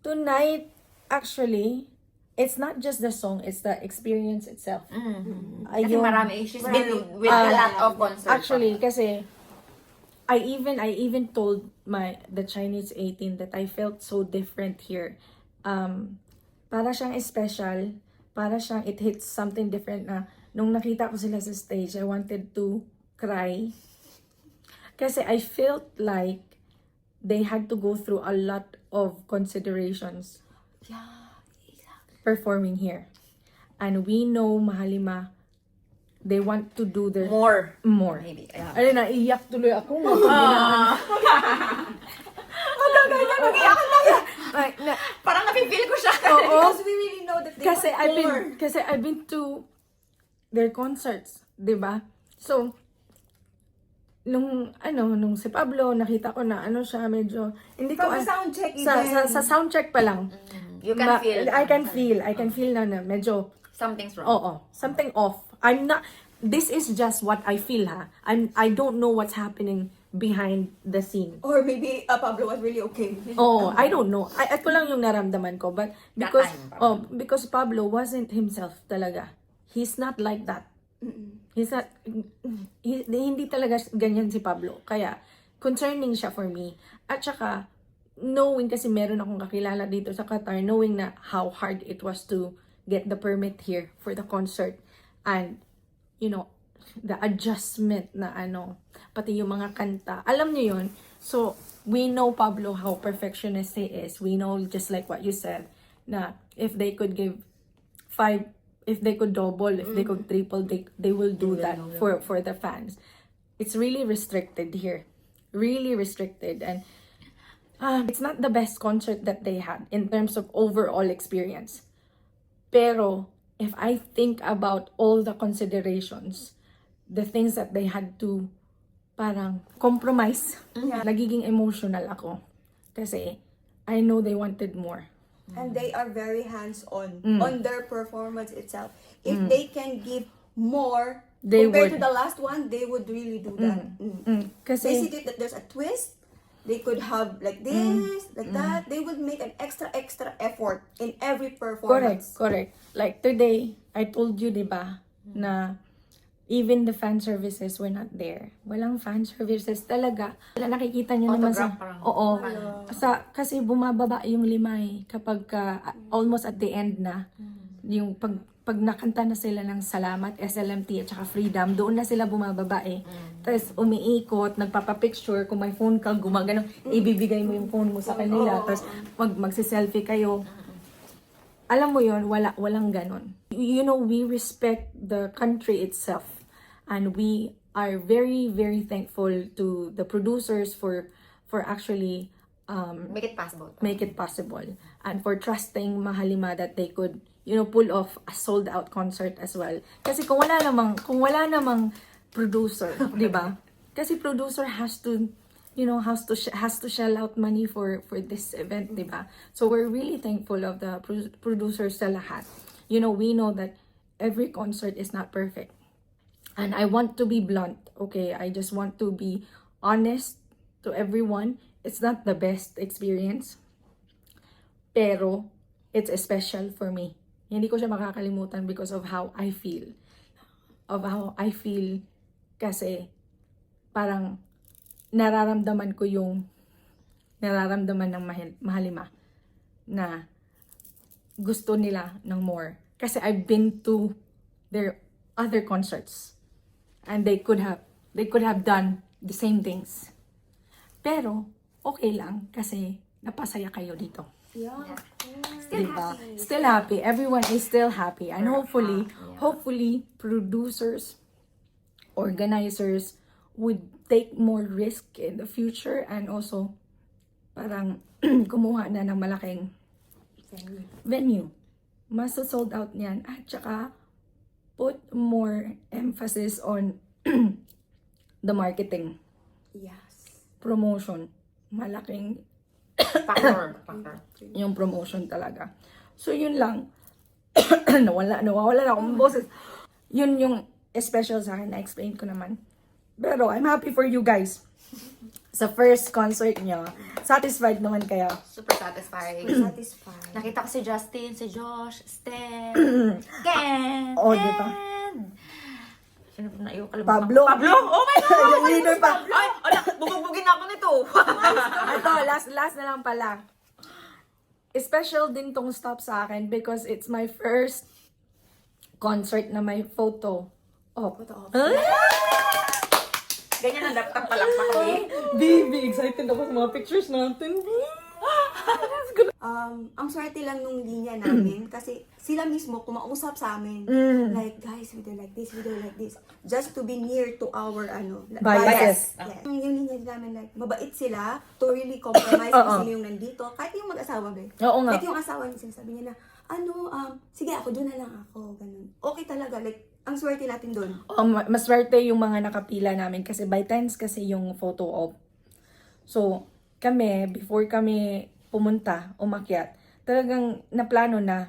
Tonight, actually, it's not just the song, it's the experience itself. kasi Ayun. marami. She's been with a lot of concerts. Actually, kasi I even told the Chinese 18 that I felt so different here. Para siyang special, para siyang it hits something different na nung nakita ko sila sa stage, I wanted to cry. Kasi I felt like they had to go through a lot of considerations performing here. And we know Mahalima, they want to do their more. more. Maybe. Yeah. Ano na, iyak tuloy ako. Parang napipil ko siya. Oo. Because we really know that they Kasi want more. I've been to their concerts, 'di ba? So nung si Pablo nakita ko na siya medyo hindi ko From the sound check sa sound check pa lang. You can feel. I can feel na medyo Something's wrong. oo, something off. This is just what I feel ha. I don't know what's happening behind the scene. Or maybe Pablo was really okay. Oh, I don't know. Ito lang yung naramdaman ko, but That because time, because Pablo wasn't himself talaga. He's not like that. He's not hindi talaga ganyan si Pablo. Kaya concerning siya for me. At saka knowing kasi meron akong kakilala dito sa Qatar, knowing na how hard it was to get the permit here for the concert, and the adjustment na pati yung mga kanta. Alam niyo yun? So, we know Pablo how perfectionist he is. We know, just like what you said, na if they could give 5, if they could double, if they could triple, they will do that for the fans. It's really restricted here. Really restricted. And it's not the best concert that they had in terms of overall experience. Pero, if I think about all the considerations, the things that they had to parang compromise, nagiging emotional ako. Kasi, I know they wanted more. And they are very hands-on on their performance itself. If they can give more They compared would. to the last one, they would really do that. They Kasi, see that there's a twist. They could have like this, like that. They would make an extra effort in every performance. correct. Like today, I told you, di ba, na even the fan services were not there. Walang fan services talaga. Nakikita niyo naman sa... Autograph parang. Oo. Kasi bumababa yung limay kapag almost at the end na. Yung pag nakanta na sila ng Salamat, SLMT at saka Freedom, doon na sila bumababa eh. Tapos umiikot, nagpapapicture, kung may phone ka, gumagano, ibibigay mo yung phone mo sa kanila, tapos magsi-selfie kayo. Alam mo yon, walang ganon. We respect the country itself, and we are very, very thankful to the producers for actually Make it possible. make it possible, and for trusting Mahalima that they could pull off a sold out concert as well. Kasi kung wala namang producer, 'di ba? Kasi producer has to has to shell out money for this event, 'di ba? So we're really thankful of the producers sa lahat. We know that every concert is not perfect. And I want to be blunt, okay? I just want to be honest to everyone. It's not the best experience, pero it's special for me. Hindi ko siya makakalimutan because of how I feel. Kasi parang nararamdaman ko yung nararamdaman ng Mahalima na gusto nila ng more. Kasi I've been to their other concerts and they could have done the same things. Pero okay lang kasi napasaya kayo dito. Yeah. Still Diba? happy. Still happy. Everyone is still happy. And We're hopefully, happy, yeah. hopefully, producers, organizers would take more risk in the future and also parang kumuha na ng malaking venue. Mas sold out niyan. At saka, put more emphasis on the marketing, Yes. promotion. Malaking Factor. yung promotion talaga. So, yun lang. nawala na akong boses. Yun yung special sa akin, na-explain ko naman. Pero, I'm happy for you guys. Sa first concert nyo, satisfied naman kayo. Super satisfying. Satisfied. Nakita ko si Justin, si Josh, Steph, Ken, Oh, di ba? and... Sino po na iyo? Pablo. Pablo! Oh my God! Yung leader pa. Ay, ala, bubugbugin ako nito. Ito, last na lang pala. Special din tong stop sa akin because it's my first concert na may photo op. Ganyan ang dapat palakpak eh. Baby, excited ako sa mga pictures natin. Ang swerte lang nung linya namin kasi sila mismo kumausap sa amin. Like, guys, we do like this, we do like this. Just to be near to our, Biases. Yes. Yung linya namin, like, mabait sila to really compromise kung sino yung nandito. Kahit yung mag-asawa, be. Oo nga. Kahit yung asawa niya, sinasabi niya na, sige ako, doon na lang ako. Ganun. Okay talaga, like, ang swerte natin doon. Maswerte yung mga nakapila namin kasi by times kasi yung photo op. So, kami, before kami pumunta, umakyat, talagang naplano na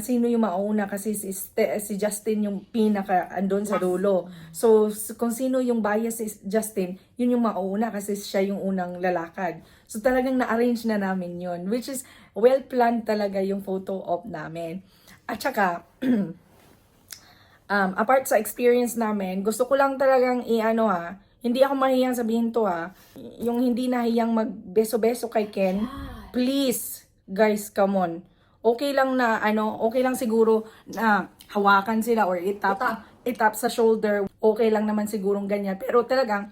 sino yung mauna kasi si Justin yung pinaka andun sa dulo. So, kung sino yung bias si Justin, yun yung mauna kasi siya yung unang lalakad. So, talagang na-arrange na namin yun, which is well-planned talaga yung photo op namin. At saka, apart sa experience namin, gusto ko lang talagang hindi ako mahiyang sabihin to yung hindi nahiyang magbeso-beso kay Ken, please, guys, come on. Okay lang na, okay lang siguro na hawakan sila or itap sa shoulder, okay lang naman sigurong ganyan. Pero talagang,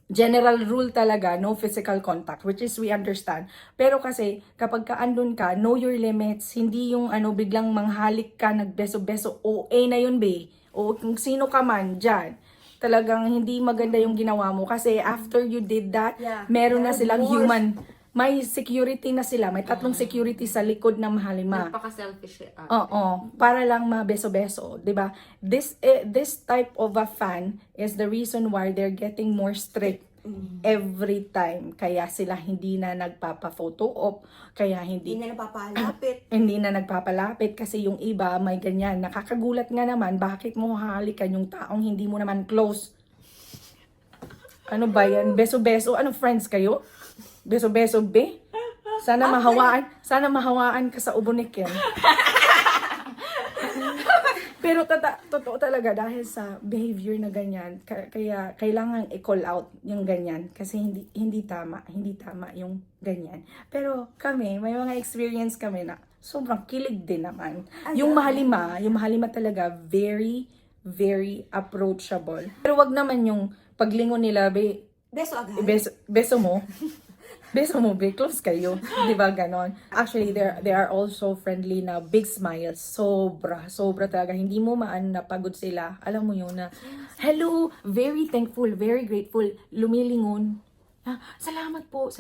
general rule talaga, no physical contact, which is we understand. Pero kasi, kapag ka andun ka, know your limits, hindi yung biglang manghalik ka, nagbeso-beso, OA na yun, be. O kung sino ka man, dyan. Talagang hindi maganda yung ginawa mo. Kasi after you did that, meron na silang human, may security na sila, may 3 security sa likod ng Mahalima. Napaka-selfish. Oo, para lang mabeso-beso, 'di ba? This type of a fan is the reason why they're getting more strict every time. Kaya sila hindi na nagpapa-photo op, kaya Hindi na napapalapit. hindi na nagpapalapit kasi yung iba may ganyan. Nakakagulat nga naman, bakit mo hahalikan yung taong hindi mo naman close? Ano ba yan? Beso-beso? Ano, friends kayo? Beso-beso, be? Sana mahawaan ka sa ubunik yan. Pero totoo talaga dahil sa behavior na ganyan, kaya kailangan i-call out yung ganyan kasi hindi tama yung ganyan. Pero kami, may mga experience kami na sobrang kilig din naman. Yung Mahalima talaga very very approachable. Pero wag naman yung paglingon nila, be, Beso agad. beso mo. Beso mo, be, close kayo. Di ba ganon? Actually, they are also friendly na big smiles. Sobra talaga. Hindi mo napagod sila. Alam mo yun na, hello, very thankful, very grateful. Lumilingon. Salamat po.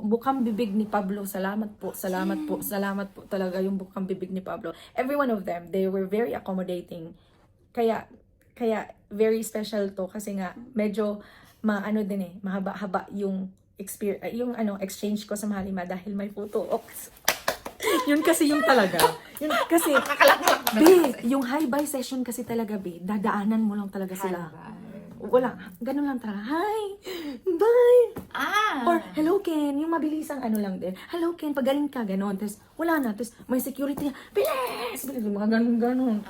Bukang bibig ni Pablo. Salamat po talaga yung bukang bibig ni Pablo. Every one of them, they were very accommodating. Kaya very special to kasi nga medyo mahaba-haba yung exchange ko sa Mahalima dahil may photo ops. Yun kasi yung talaga. Yun kasi, be, yung hi-bye session kasi talaga, be, dadaanan mo lang talaga sila. Wala, ganun lang talaga. Hi, bye. Or, hello Ken, yung mabilisang lang din. Hello Ken, pagaling ka, ganun. Tapos, wala na. Tapos, may security, bilis! Mga ganun.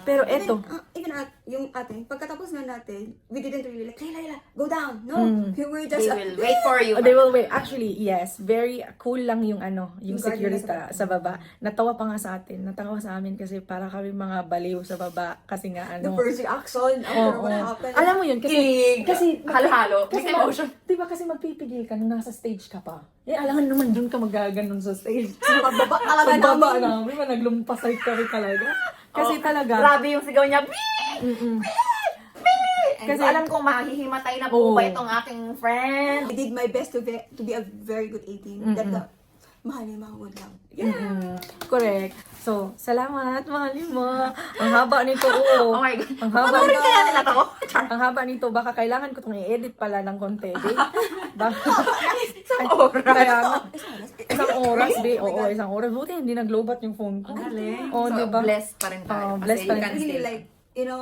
Pero eto. Even yung atin, pagkatapos na natin, we didn't really like, Layla, go down. No, we were just... They will wait for you. They will wait. Actually, yes. Very cool lang yung yung security guard sa baba. Natawa pa nga sa atin. Natawa sa amin kasi para kami mga baliw sa baba. Kasi nga The first reaction after what happened. Alam mo yun, kasi Halo-halo. Mixed emotion. Di di ba kasi magpipigil ka nung nasa stage ka pa? Eh, alam naman dun ka magaganon sa stage. Pagbaba talaga Pagbaba namin. namin, naglumpasay kami talaga. Kasi Oh, talaga. Grabe yung sigaw niya. Mm-mm. Kasi alam kong mahihimatay na po ba itong aking friend. I did my best to be a very good 18. That the Mahalima would love. Correct. So, salamat, mahali mo. Ang haba nito, Oh my God. Ang haba Panoorin nito. kaya nila to? Ang haba nito, baka kailangan ko itong i-edit pala ng konti. Isang oras. Kaya nga, isang oras, be. Oo, isang oras. Buti hindi naglobat yung phone ko. Ang galing. Oo, So, diba? blessed pa rin tayo. Oo, blessed Kasi pa you rin. can Really still- like,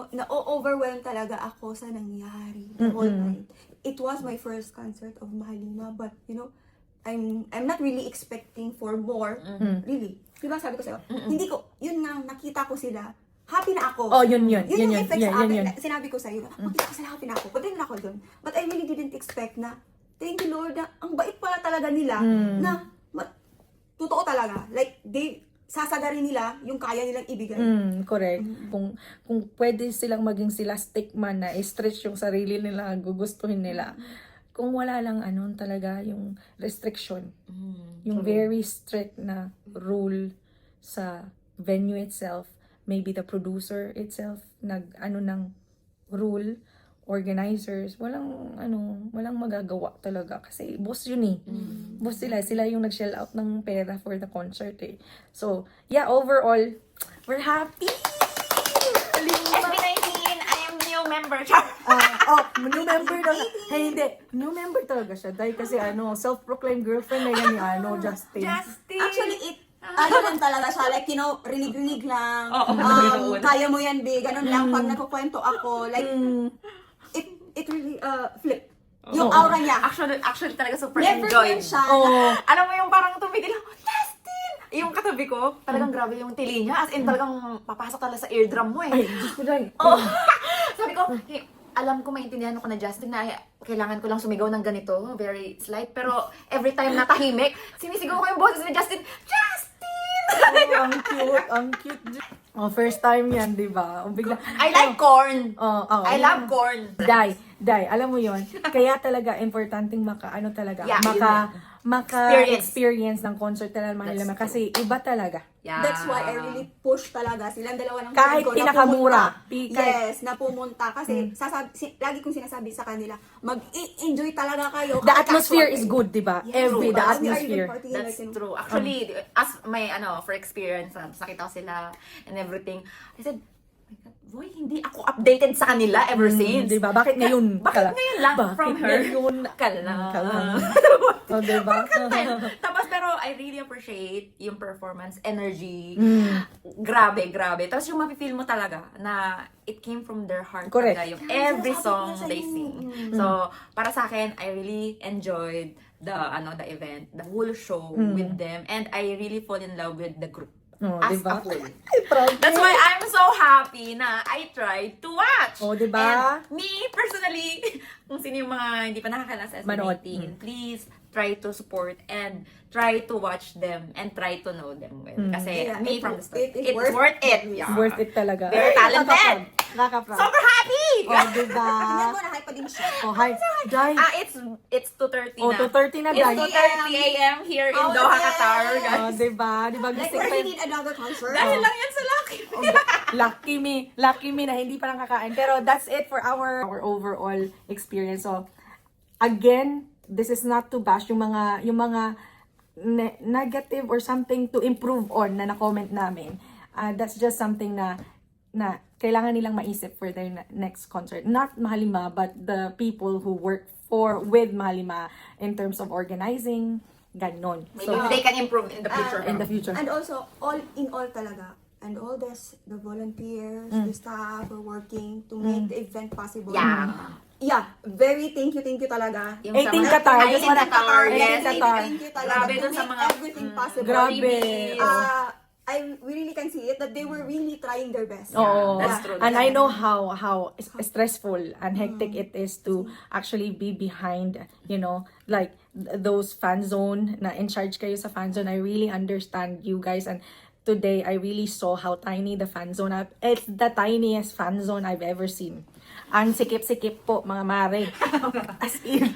na-overwhelm talaga ako sa nangyari the whole night. It was my first concert of Mahalima, but I'm not really expecting for more. Really. Diba sabi ko sa'yo, hindi ko, yun nga, nakita ko sila, happy na ako. Oh, yun. Yun yung effect sa akin. Yun. Sinabi ko sa'yo, makita ko sila, happy na ako. But then ako dun. But I really didn't expect na, thank you Lord, na ang bait pala talaga nila, na, totoo talaga. Like, sasagarin nila yung kaya nilang ibigay. Correct. Kung pwede silang maging sila stickman na i-stretch yung sarili nila, gugustuhin nila. Kung wala lang talaga yung restriction, yung very strict na rule sa venue itself, maybe the producer itself ng rule, organizers, walang magagawa talaga kasi boss yun eh. Boss sila yung nag-shell out ng pera for the concert eh. So, yeah, overall, we're happy. SB19, I am new member. New member na. Hey, hindi. New member talaga siya. Dahil kasi self-proclaimed girlfriend na yan ni Justin. Justin. Actually, lang talaga siya. Like, rinig-rinig lang. Oo, Kaya mo yan, be. Ganun lang. Pag nagkukwento ako, like, it really flip. Yung aura niya. Actually talaga super Never enjoyed. yan siya. Alam mo yung parang tumigil ako, Justin! Yung katabi ko, talagang grabe yung tili niya. As in, talagang papasok talaga sa eardrum mo eh. Ay, Diyos ko dahil. Oh. Sabi ko, hey, alam ko, maintindihan ko na Justin na kailangan ko lang sumigaw ng ganito, very slight. Pero every time natahimik, sinisigaw ko yung boses ni Justin, Justin! Ang cute. Oh, first time yan, di ba? Bigla. I like corn. I love corn. Dai, alam mo yon. Kaya talaga importanteng Yeah, maka-experience ng concert talaga That's nila true. kasi iba talaga. Yeah. That's why I really push talaga silang dalawa ng Kahit friend ko na pinakamura. pumunta. Yes, na pumunta. Kasi lagi kong sinasabi sa kanila, mag-enjoy talaga kayo. The kahit atmosphere casual. is good, di ba? Yes, The we are even atmosphere. partying That's like, true. Actually, as may for experience, nakita ko sila and everything. I said, oh my God, boy, hindi ako updated sa kanila ever since. Di ba? Bakit ngayon? Bakit ngayon lang from her? Ngayon? Kala. Oh, di ba? Tapos pero I really appreciate yung performance, energy. Grabe. Tapos yung mapifeel mo talaga na it came from their heart. Correct. Talaga, yung every Sinasabi song ko na they sa'yo. sing. So, para sa akin, I really enjoyed the event, the whole show with them, and I really fall in love with the group. Oh, As diba? a whole. Ay, proud. That's why I'm so happy na I tried to watch. Oh, diba? And me, personally, kung sino yung mga hindi pa nakakala sa Manood. SB19, please try to support and try to watch them and try to know them well. Kasi Yeah, me it- from the start, it- it's worth worth it. it. Yeah. Worth it talaga. Very talented. Nakaka-proud. Super happy! Oh, diba? Tingnan mo, na-hype pa din siya. Oh, hi. Dai. It's 2:30 Oh, na. 2:30 na, It's Dai. 2:30 a.m. here in Oh, Doha, yes. Qatar, Oh, guys. diba? Diba? Like, Gising where pa he need another concert? Dahil lang yan sa Lucky. Lucky me na hindi pa lang kakain. Pero that's it for our overall experience. So, again, this is not to bash yung mga negative or something to improve on na na-comment namin. That's just something na kailangan nilang maisip for their next concert. Not Mahalima, but the people who work with Mahalima in terms of organizing, ganon. Maybe they can improve in the future. In the future. And also, all in all talaga, and all the volunteers, the staff are working to make the event possible. Yeah. Yeah, very thank you talaga. Yung 18 sa mga- Qatar. 18 Just wanna- Qatar, 18 yes. Qatar. Thank you talaga Grabe to dun sa make mga- everything possible. Grabe. We really can see it that they were really trying their best. Oo. That's true. And I know how stressful and hectic it is to actually be behind, like those fan zone na in charge kayo sa fan zone. I really understand you guys and today I really saw how tiny the fan zone. It's the tiniest fan zone I've ever seen. Ang sikip-sikip po, mga mare. As in.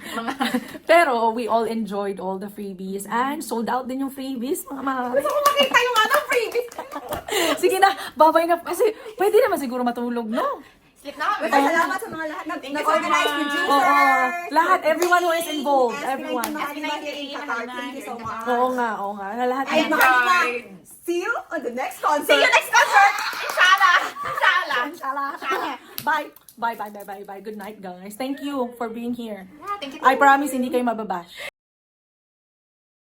Pero we all enjoyed all the freebies and sold out din yung freebies, mga mare. Gusto ko makita yung freebies. Sige na, babay na. Kasi pwede naman siguro matulog, no? Sleep na. Salamat sa mga lahat nag-organize, much. producers. Oo. Lahat, everyone who is involved. Everyone. Thank you so much. Oo nga. Na lahat Ay, yan. Mahalima, see you on the next concert. See you next concert. Inshallah. Inshallah. Bye. Bye. Good night, guys. Thank you for being here. Thank you. I promise hindi kayo mababash.